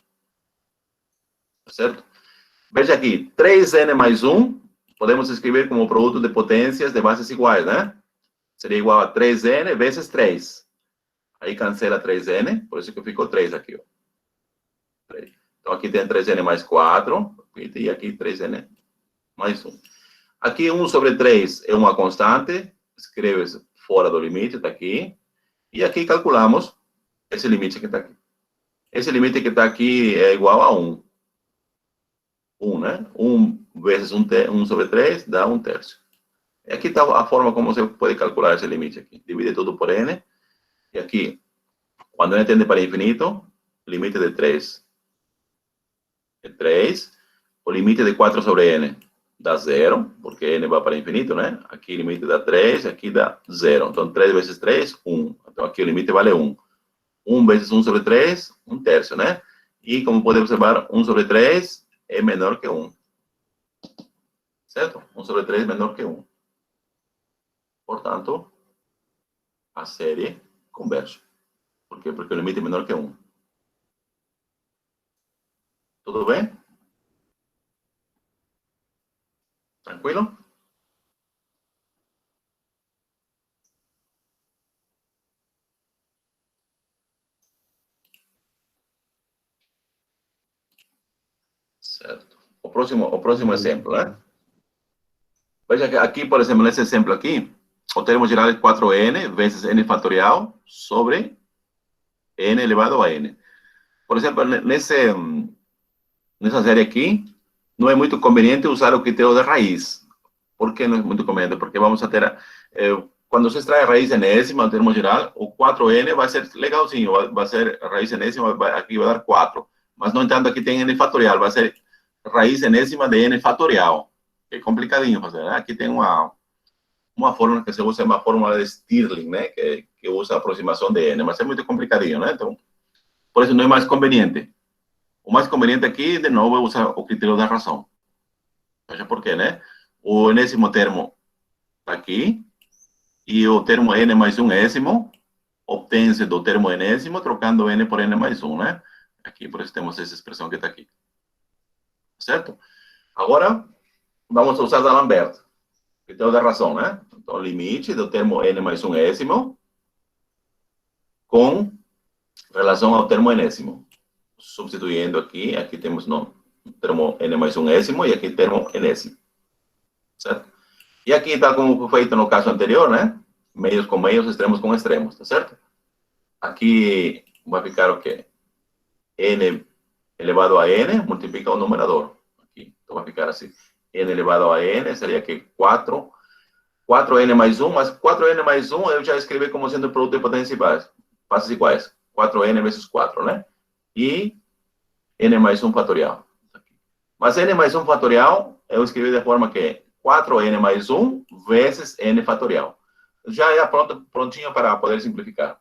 Certo? Veja aqui, 3n mais 1, podemos escrever como produto de potências de bases iguais, né? Seria igual a 3n vezes 3. Aí cancela 3n, por isso que ficou 3 aqui, ó. 3. Então aqui tem 3n mais 4, e aqui 3n mais 1. Aqui 1 sobre 3 é uma constante, escreve fora do limite, está aqui. E aqui calculamos esse limite que está aqui. Esse limite que está aqui é igual a 1. 1, né? 1 vezes 1 sobre 3 dá 1/3. E aqui está a forma como você pode calcular esse limite aqui. Divide tudo por n. E aqui, quando n tende para infinito, o limite de 3 é 3. O limite de 4 sobre n dá 0, porque n vai para infinito, né? Aqui o limite dá 3, aqui dá 0. Então, 3 vezes 3, 1. Então, aqui o limite vale 1. 1 vezes 1 sobre 3, 1/3, né? E, como pode observar, 1 sobre 3 é menor que 1. Certo? 1 sobre 3 é menor que 1. Portanto, a série converge. Por quê? Porque o limite é menor que 1. Tudo bem? Tranquilo? Certo. O próximo exemplo, né? Veja que aqui, por exemplo, nesse exemplo aqui, o termo geral é 4n vezes n fatorial sobre n elevado a n. Por exemplo, nessa série aqui, não é muito conveniente usar o critério de raiz. Por que não é muito conveniente? Porque vamos a ter, quando se extrai a raiz enésima, o termo geral, o 4n vai ser legalzinho, vai ser raiz enésima, aqui vai dar 4. Mas, no entanto, aqui tem n fatorial, vai ser raiz enésima de n fatorial. É complicadinho fazer, né? Aqui tem uma fórmula que se usa, uma fórmula de Stirling, né? Que usa a aproximação de n, mas é muito complicadinho, né? Então, por isso não é mais conveniente. O mais conveniente aqui, de novo, é usar o critério da razão. Veja por quê, né? O enésimo termo está aqui, e o termo n mais 1 ésimo obtém-se do termo enésimo, trocando n por n mais 1, né? Aqui, por isso temos essa expressão que está aqui. Certo? Agora, vamos usar a Lambert, critério da razão, né? Então, limite do termo n mais 1 ésimo com relação ao termo enésimo. Substituindo aqui temos o termo n mais 1 ésimo e aqui termo enésimo. Certo? E aqui, tal como foi feito no caso anterior, né? Meios com meios, extremos com extremos, tá certo? Aqui vai ficar o quê? N elevado a n multiplica o numerador. Aqui, então vai ficar assim. N elevado a n seria que 4n mais 1, mas 4n mais 1 eu já escrevi como sendo produto de potências iguais. 4n vezes 4, né? E n mais 1 fatorial. Mas n mais 1 fatorial, eu escrevi de forma que 4n mais 1 vezes n fatorial. Já é prontinho para poder simplificar.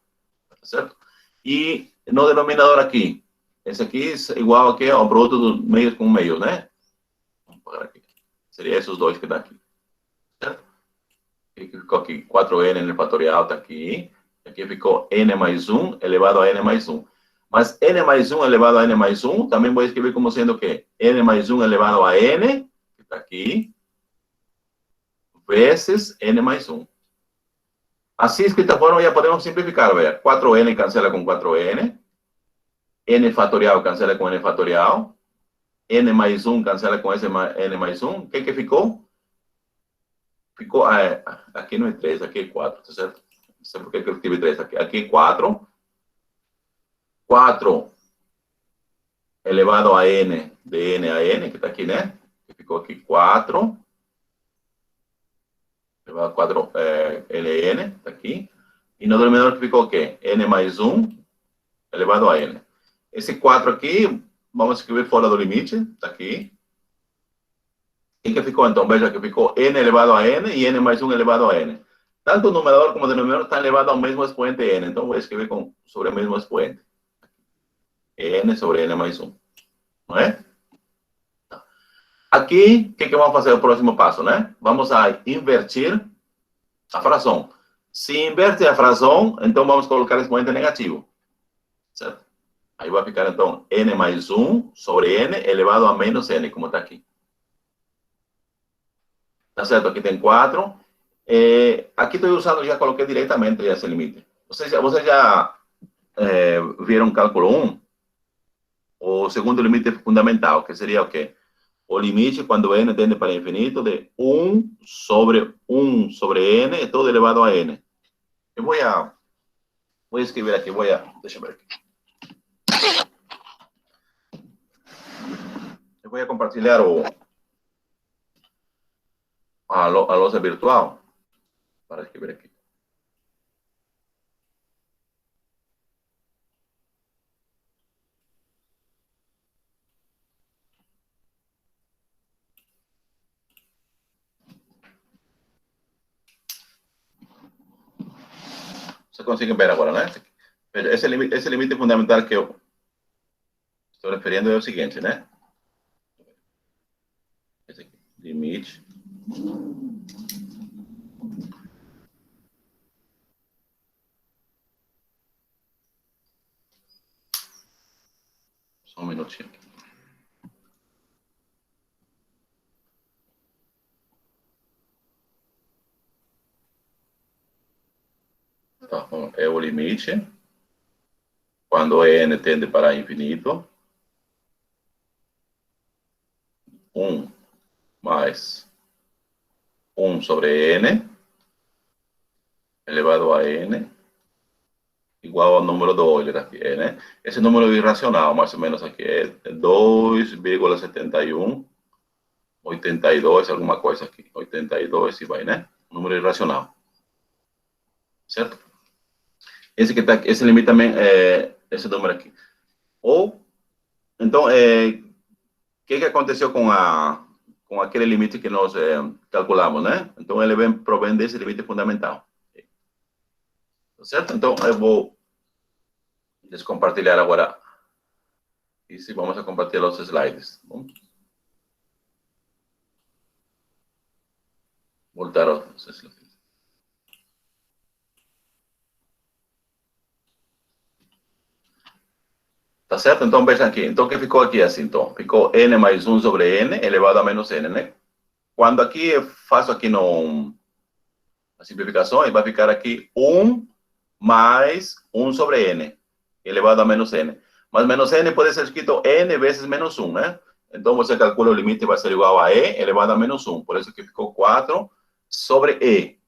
Certo? E no denominador aqui, esse aqui é igual aqui ao produto dos meios com meios, né? Vamos pagar aqui. Seria esses dois que estão aqui. Certo? Aqui ficou aqui 4n n fatorial está aqui. Aqui ficou n mais 1 elevado a n mais 1. Mas n mais 1 elevado a n mais 1, também vou escrever como sendo o quê? N mais 1 elevado a n, que está aqui, vezes n mais 1. Assim, escrita forma, já podemos simplificar, veja. 4n cancela com 4n, n fatorial cancela com n fatorial, n mais 1 cancela com n mais 1. O que ficou? Ficou, aqui não é 3, aqui é 4, tá certo? Não sei por que eu escrevi 3 aqui. Aqui é 4. 4 elevado a n, de n a n, que está aqui, né? Que ficou aqui 4. Elevado a 4, ln, está aqui. E no denominador que ficou o quê? N mais 1 elevado a n. Esse 4 aqui, vamos escrever fora do limite, está aqui. E que ficou, então? Veja que ficou n elevado a n e n mais 1 elevado a n. Tanto o numerador como o denominador estão elevados ao mesmo expoente n. Então, vou escrever sobre o mesmo expoente. N sobre n mais 1. Não é? Aqui, o que vamos fazer o próximo passo, né? Vamos a invertir a fração. Se inverte a fração, então vamos colocar expoente negativo. Certo? Aí vai ficar, então, n mais 1 sobre n elevado a menos n, como está aqui. Tá certo? Aqui tem 4. Aqui estou usando, já coloquei diretamente esse limite. Vocês já viram cálculo 1? O segundo limite fundamental, que seria o quê? O limite, quando n tende para infinito, de 1 sobre n, é todo elevado a n. Eu vou escrever aqui, deixa eu ver aqui. Eu vou compartilhar a lousa virtual para escrever aqui. Você consegue ver agora, né? Esse limite fundamental que eu estou referindo é o seguinte, né? limite só um minutinho. Então, é o limite quando n tende para infinito, 1 mais 1 sobre n elevado a n igual ao número do Euler aqui, né? Esse número irracional, mais ou menos aqui, é 2,71, 82, alguma coisa aqui, 82 e vai, né? Número irracional. Certo? Esse que tá aqui, esse limite também é esse número aqui. Ou, então, que aconteceu com aquele limite que nós calculamos, né? Então, ele provém desse limite fundamental. Certo? Então, eu vou descompartilhar agora. E se vamos a compartilhar os slides. Vamos voltar aos slides. Tá certo? Então, veja aqui. Então, o que ficou aqui assim? Então, ficou n mais 1 sobre n elevado a menos n, né? Quando aqui eu faço aqui a simplificação, vai ficar aqui 1 mais 1 sobre n elevado a menos n. Mas menos n pode ser escrito n vezes menos 1, né? Então, você calcula o limite, vai ser igual a e elevado a menos 1. Por isso que ficou 4 sobre e.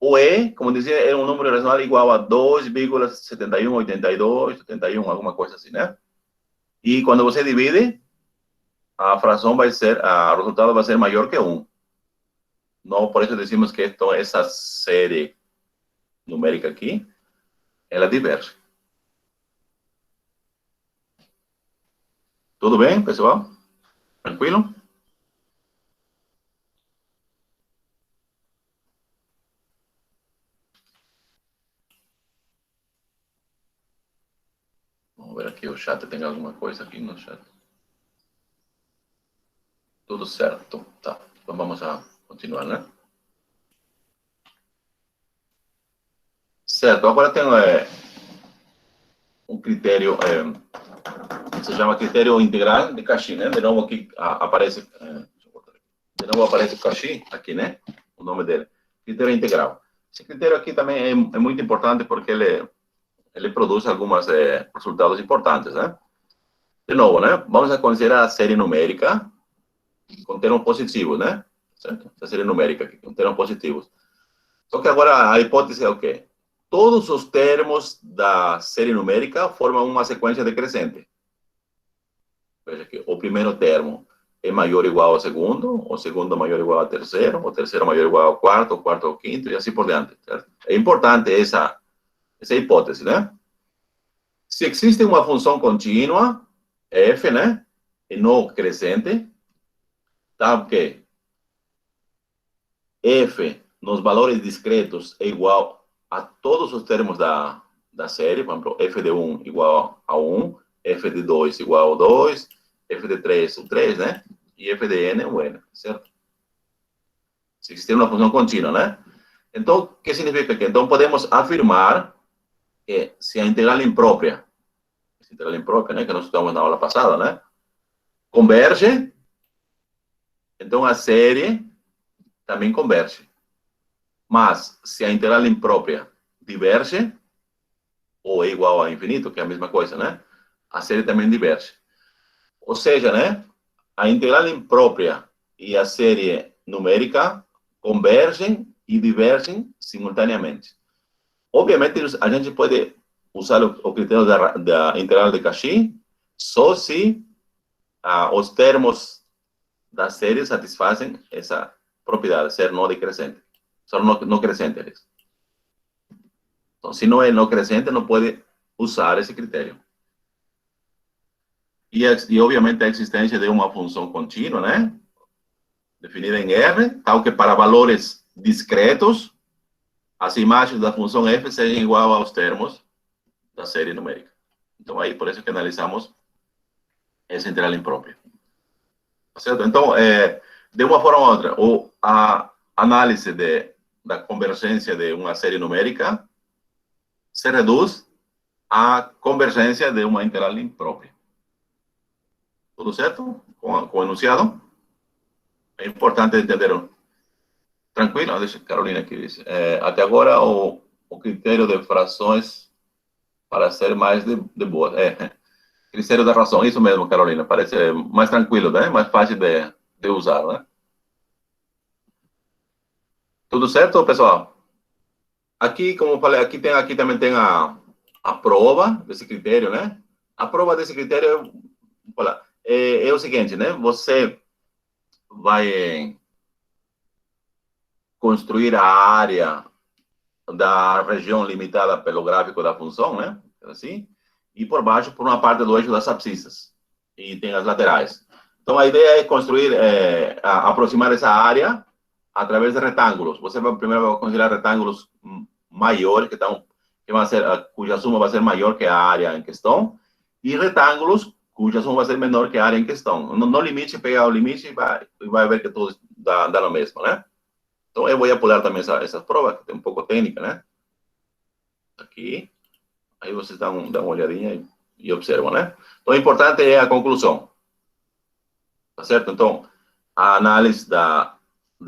O e, como dizia, é um número racional igual a 2,71, 82, 71, alguma coisa assim, né? E quando você divide, a fração vai ser, o resultado vai ser maior que 1. Não, por isso decimos que essa série numérica aqui, ela diverge. Tudo bem, pessoal? Tranquilo? Vamos ver aqui o chat, tem alguma coisa aqui no chat? Tudo certo. Tá, então vamos a continuar, né? Certo, agora tem um critério, se chama critério integral de Cauchy, né? De novo aqui aparece, de novo aparece Cauchy aqui, né? O nome dele, critério integral. Esse critério aqui também é muito importante porque ele produz alguns resultados importantes, né? De novo, né? Vamos a considerar a série numérica com termos positivos, né? Certo? A série numérica aqui, com termos positivos. Só que agora a hipótese é o quê? Todos os termos da série numérica formam uma sequência decrescente. Veja que o primeiro termo é maior ou igual ao segundo, o segundo maior ou igual ao terceiro, o terceiro maior ou igual ao quarto, o quarto ao quinto, e assim por diante. Certo? É importante essa hipótese, né? Se existe uma função contínua, f, né? E não crescente, tá? Porque f nos valores discretos é igual a todos os termos da série, por exemplo, f de 1 igual a 1, f de 2 igual a 2, f de 3 o 3, né? E f de n o n, certo? Se existir uma função contínua, né? Então, o que significa que? Então, podemos afirmar que se a integral imprópria, né, que nós estudamos na aula passada, né? Converge, então a série também converge. Mas, se a integral imprópria diverge, ou é igual a infinito, que é a mesma coisa, né? A série também diverge. Ou seja, né? A integral imprópria e a série numérica convergem e divergem simultaneamente. Obviamente, a gente pode usar o critério da integral de Cauchy só se os termos da série satisfazem essa propriedade, ser não decrescente. Só não crescente. Então, se não é não crescente, não pode usar esse critério. E obviamente, a existência de uma função contínua, né? Definida em R, tal que para valores discretos, as imagens da função f sejam igual aos termos da série numérica. Então, aí, por isso que analisamos essa integral imprópria. Certo? Então, de uma forma ou outra, ou a análise da convergência de uma série numérica se reduz à convergência de uma integral imprópria. Tudo certo? Com o enunciado? É importante entender. Tranquilo? Deixa a Carolina aqui dizer. Até agora, o critério de frações para ser mais de boa. Critério da razão, isso mesmo, Carolina. Parece mais tranquilo, né? Mais fácil de usar, né? Tudo certo, pessoal? Aqui, como eu falei, aqui também tem a prova desse critério, né? A prova desse critério é o seguinte, né? Você vai construir a área da região limitada pelo gráfico da função, né? Assim, e por baixo, por uma parte do eixo das abscissas. E tem as laterais. Então, a ideia é construir, aproximar essa área através de retângulos. Você primeiro vai considerar retângulos maiores, cuja soma vai ser maior que a área em questão, e retângulos cuja soma vai ser menor que a área em questão. No limite, pegar o limite e vai ver que tudo dá no mesmo, né? Então, eu vou pular também essa prova, que tem um pouco técnica, né? Aqui. Aí vocês dão uma olhadinha e observam, né? Então, o importante é a conclusão. Tá certo? Então, a análise da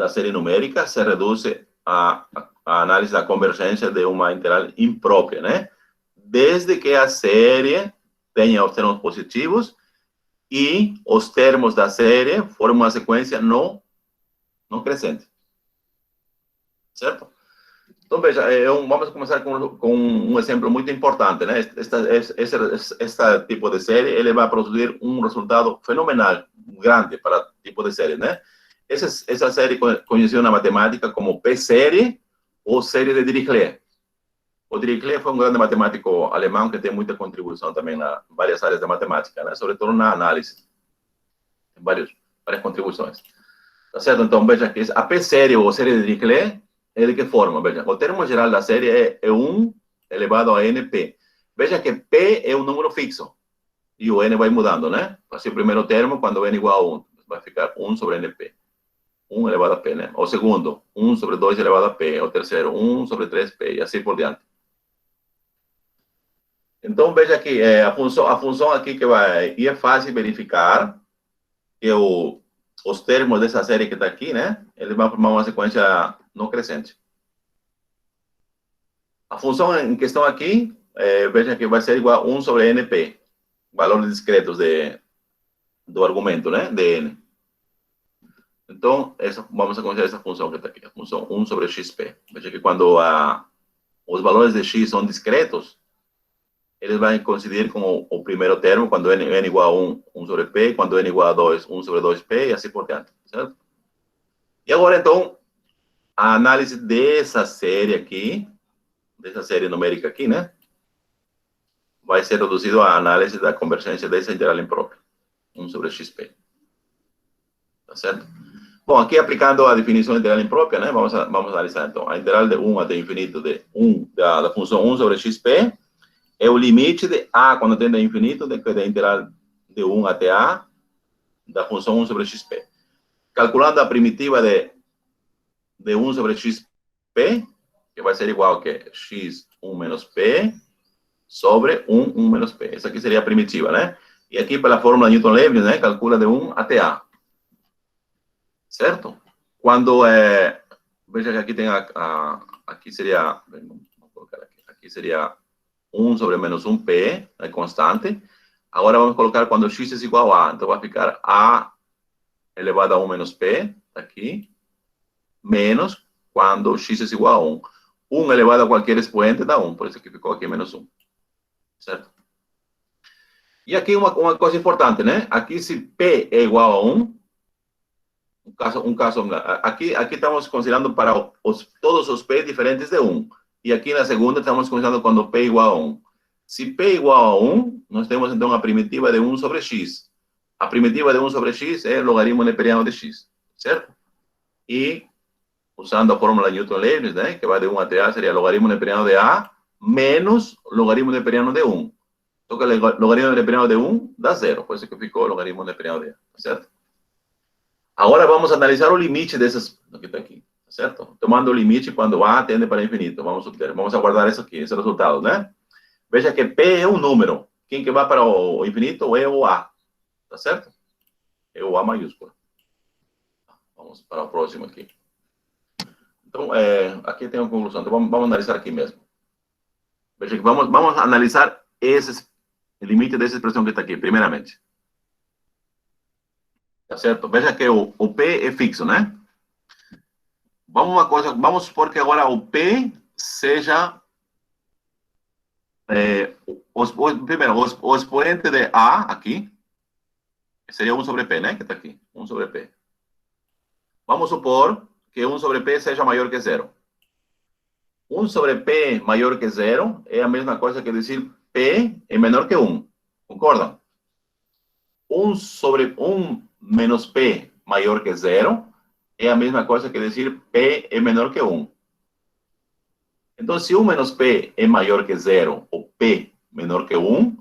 série numérica se reduz à análise da convergência de uma integral imprópria, né? Desde que a série tenha os termos positivos e os termos da série formem uma sequência não crescente. Certo? Então, veja, vamos começar com um exemplo muito importante, né? Este tipo de série, ele vai produzir um resultado fenomenal, grande para tipo de série, né? Essa série conhecida na matemática como P-série ou série de Dirichlet. O Dirichlet foi um grande matemático alemão que tem muita contribuição também em várias áreas da matemática, né? Sobretudo na análise. Tem várias contribuições. Tá certo? Então, veja que a P-série ou série de Dirichlet é de que forma? Veja, o termo geral da série é 1 elevado a np. Veja que P é um número fixo. E o n vai mudando, né? Assim, o primeiro termo, quando n igual a 1, vai ficar 1 sobre np. 1 elevado a p, né? O segundo, 1 sobre 2 elevado a p. O terceiro, 1 sobre 3p. E assim por diante. Então, veja aqui, a função aqui que vai... E é fácil verificar que os termos dessa série que está aqui, né? Eles vão formar uma sequência não crescente. A função em questão aqui, veja que vai ser igual a 1 sobre np. Valores discretos do argumento, né? De n. Então, vamos a considerar essa função que está aqui. A função 1 sobre xp. Veja que quando os valores de x são discretos, eles vão coincidir com o primeiro termo, quando n igual a 1 sobre p, quando n igual a 2, 1 sobre 2p, e assim por diante, certo? E agora, então, a análise dessa série aqui, dessa série numérica aqui, né? Vai ser reduzido à análise da convergência dessa integral imprópria, 1 sobre xp. Tá certo? Bom, aqui aplicando a definição de integral imprópria, né? Vamos analisar, então, a integral de 1 até infinito da função 1 sobre xp, é o limite de a, quando tende a infinito, da integral de 1 até a, da função 1 sobre xp. Calculando a primitiva de 1 sobre xp, que vai ser igual que x1 menos p, sobre 1 menos p. Essa aqui seria a primitiva, né? E aqui, pela fórmula Newton-Leibniz, né? Calcula de 1 até a. Certo? Quando veja que aqui tem aqui seria... Vamos colocar aqui. Aqui seria 1 sobre menos 1p, é constante. Agora vamos colocar quando x é igual a. Então vai ficar a elevado a 1 menos p, aqui, menos quando x é igual a 1. 1 elevado a qualquer expoente dá 1, por isso que ficou aqui menos 1. Certo? E aqui uma coisa importante, né? Aqui se p é igual a 1, aqui estamos considerando para todos os p diferentes de 1. E aqui na segunda estamos considerando quando p é igual a 1. Se p é igual a 1, nós temos então a primitiva de 1 sobre x. A primitiva de 1 sobre x é o logaritmo neperiano de x, certo? E, usando a fórmula Newton-Leibniz, né, que vai de 1 até a, seria logaritmo neperiano de a menos logaritmo neperiano de 1. Então, que o logaritmo neperiano de 1 dá 0, por isso que ficou o logaritmo neperiano de a, certo? Agora vamos analisar o limite dessas, que está aqui, certo? Tomando o limite quando A tende para infinito. Vamos obter, vamos aguardar isso aqui, esse resultado, né? Veja que P é um número. Quem que vai para o infinito é o A, tá certo? É o A maiúsculo. Vamos para o próximo aqui. Então, aqui tem uma conclusão. Então, vamos analisar aqui mesmo. Veja que vamos analisar esse limite dessa expressão que está aqui, primeiramente. Tá certo? Veja que o P é fixo, né? Vamos supor que agora o P seja primeiro, o expoente de A aqui seria 1 sobre P, né? Que está aqui, 1 sobre P. Vamos supor que 1 sobre P seja maior que 0. 1 sobre P maior que 0 é a mesma coisa que dizer P é menor que 1. Concordam? 1 sobre 1 menos P maior que 0 é a mesma coisa que dizer P é menor que 1. Então, se 1 menos P é maior que 0, ou P menor que 1,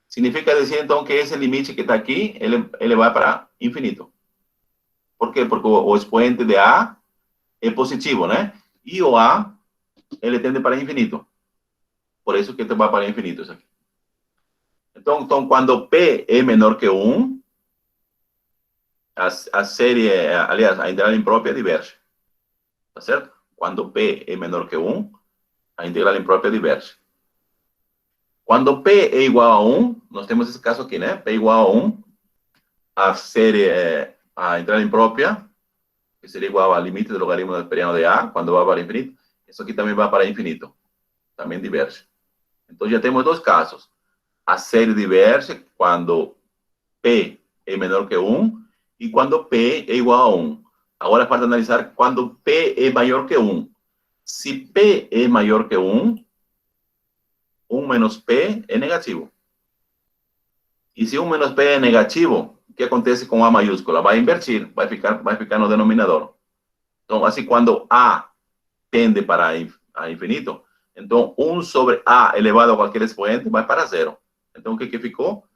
significa dizer, então, que esse limite que está aqui, ele vai para infinito. Por quê? Porque o expoente de A é positivo, né? E o A, ele tende para infinito. Por isso que ele vai para infinito, isso aqui. Então, quando P é menor que 1, a série, aliás, a integral imprópria diverge. Tá certo? Quando P é menor que 1, a integral imprópria diverge. Quando P é igual a 1, nós temos esse caso aqui, né? P é igual a 1, a série, a integral imprópria, que seria igual ao limite do logaritmo do periano de A, quando vai para infinito, isso aqui também vai para infinito. Também diverge. Então, já temos dois casos. A série diverge quando P é menor que 1 e quando P é igual a 1. Agora, para analisar quando P é maior que 1. Se P é maior que 1, 1 menos P é negativo. E se 1 menos P é negativo, o que acontece com A maiúscula? Vai invertir, vai ficar no denominador. Então, assim, quando A tende para a infinito, então 1 sobre A elevado a qualquer expoente vai para 0. Então, o que ficou?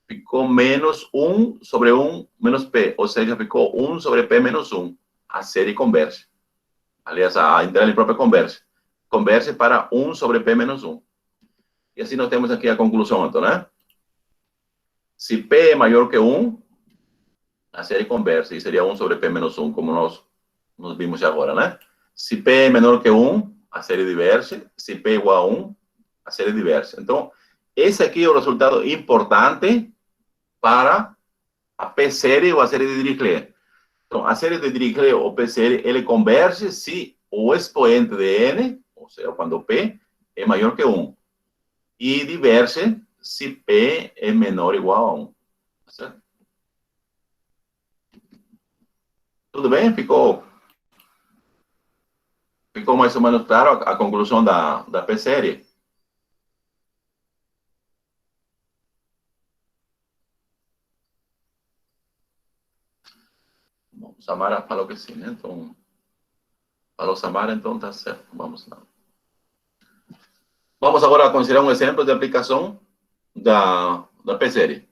Ficou menos 1 sobre 1 menos P, ou seja, ficou 1 sobre P menos 1. A série converge. Aliás, a integral imprópria converge. Converge para 1 sobre P menos 1. E assim nós temos aqui a conclusão, então, né? Se P é maior que 1, a série converge, e seria 1 sobre P menos 1, como nós vimos agora, né? Se P é menor que 1, a série diverge. Se P é igual a 1, a série diverge. Então, esse aqui é o resultado importante para a P-série ou a série de Dirichlet. Então, a série de Dirichlet ou P-série, ele converge se o expoente de N, ou seja, quando P é maior que 1. E diverge se P é menor ou igual a 1. Certo? Tudo bem? Ficou mais ou menos claro a conclusão da P-série? Bom, Samara falou que sim, né? Então, falou Samara, então tá certo. Vamos lá. Vamos agora considerar um exemplo de aplicação da P-série.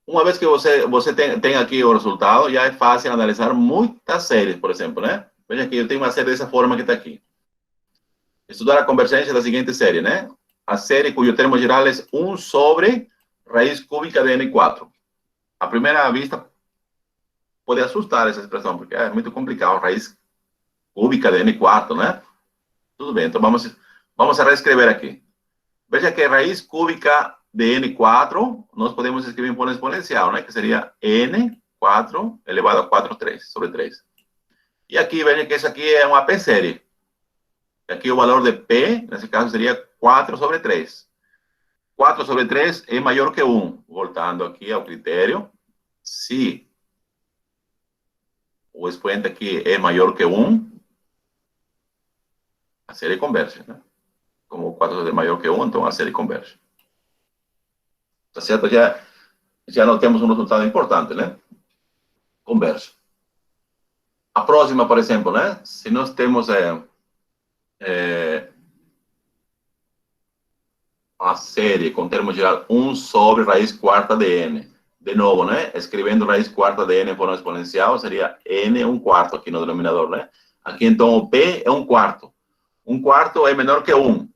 Uma vez que você tem aqui o resultado, já é fácil analisar muitas séries, por exemplo, né? Veja aqui, eu tenho uma série dessa forma que está aqui. Estudar a convergência da seguinte série, né? A série cujo termo geral é 1 sobre raiz cúbica de N4. À primeira vista, pode assustar essa expressão, porque é muito complicado, raiz cúbica de N4, né? Tudo bem, então vamos a reescrever aqui. Veja que raiz cúbica de N4, nós podemos escrever em forma exponencial, né? Que seria N4 elevado a 4 sobre 3. E aqui, veja que isso aqui é uma P-série. Aqui o valor de P, nesse caso, seria 4 sobre 3. 4 sobre 3 é maior que 1. Voltando aqui ao critério, se o expoente aqui é maior que 1, a série converge, né? Como 4 é maior que 1, então a série converge. Tá certo? Já não temos um resultado importante, né? Converge. A próxima, por exemplo, né? Se nós temos a série com termo geral 1 sobre raiz quarta de N. de novo, né? Escrevendo raiz quarta de n em forma exponencial, seria n 1/4 aqui no denominador, né? Aqui, então, o p é 1/4. 1/4 é menor que 1.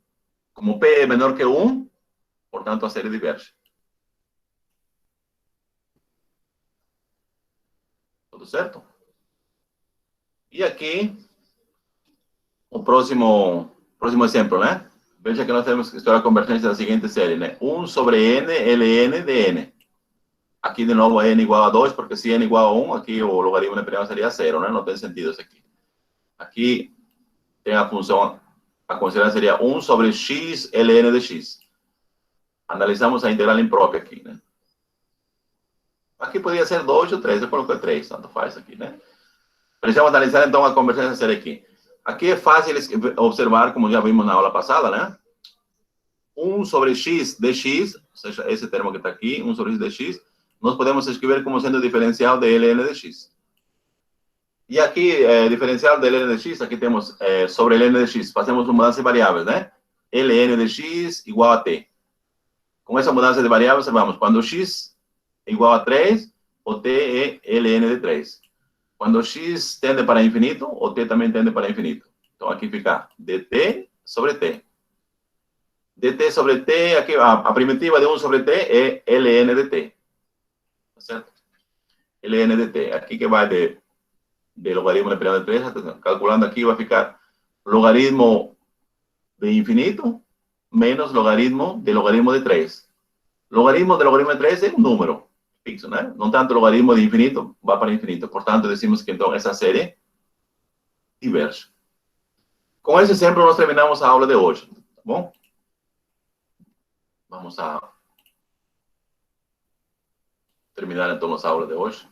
Como p é menor que 1, portanto, a série diverge. Tudo certo? E aqui, o próximo exemplo, né? Veja que nós temos que estudar a convergência da seguinte série, né? 1 sobre n, ln de n. Aqui, de novo, n igual a 2, porque se n igual a 1, aqui o logaritmo da prima seria 0, né? Não tem sentido isso aqui. Aqui tem a função, a considerar seria 1 sobre x ln de x. Analisamos a integral imprópria aqui, né? Aqui poderia ser 2 ou 3, eu coloquei 3, tanto faz aqui, né? Precisamos analisar, então, a convergência série aqui. Aqui é fácil observar, como já vimos na aula passada, né? 1 sobre x dx, ou seja, esse termo que está aqui, 1 sobre x dx, nós podemos escrever como sendo diferencial de ln de x. E aqui, diferencial de ln de x, aqui temos sobre ln de x, fazemos uma mudança de variáveis, né? ln de x igual a t. Com essa mudança de variáveis, observamos, quando x é igual a 3, o t é ln de 3. Quando x tende para infinito, o t também tende para infinito. Então, aqui fica dt sobre t. dt sobre t, aqui, a primitiva de 1 sobre t é ln de t. Tá certo? ln de t. Aqui que vai de logaritmo de prima de 3, calculando aqui, vai ficar logaritmo de infinito menos logaritmo de 3. Logaritmo de logaritmo de 3 é um número fixo, né? Não tanto logaritmo de infinito vai para infinito. Portanto, decimos que, então, essa série diverge. Com esse exemplo, nós terminamos a aula de hoje, tá bom? Vamos a terminar, então, nossa aula de hoje.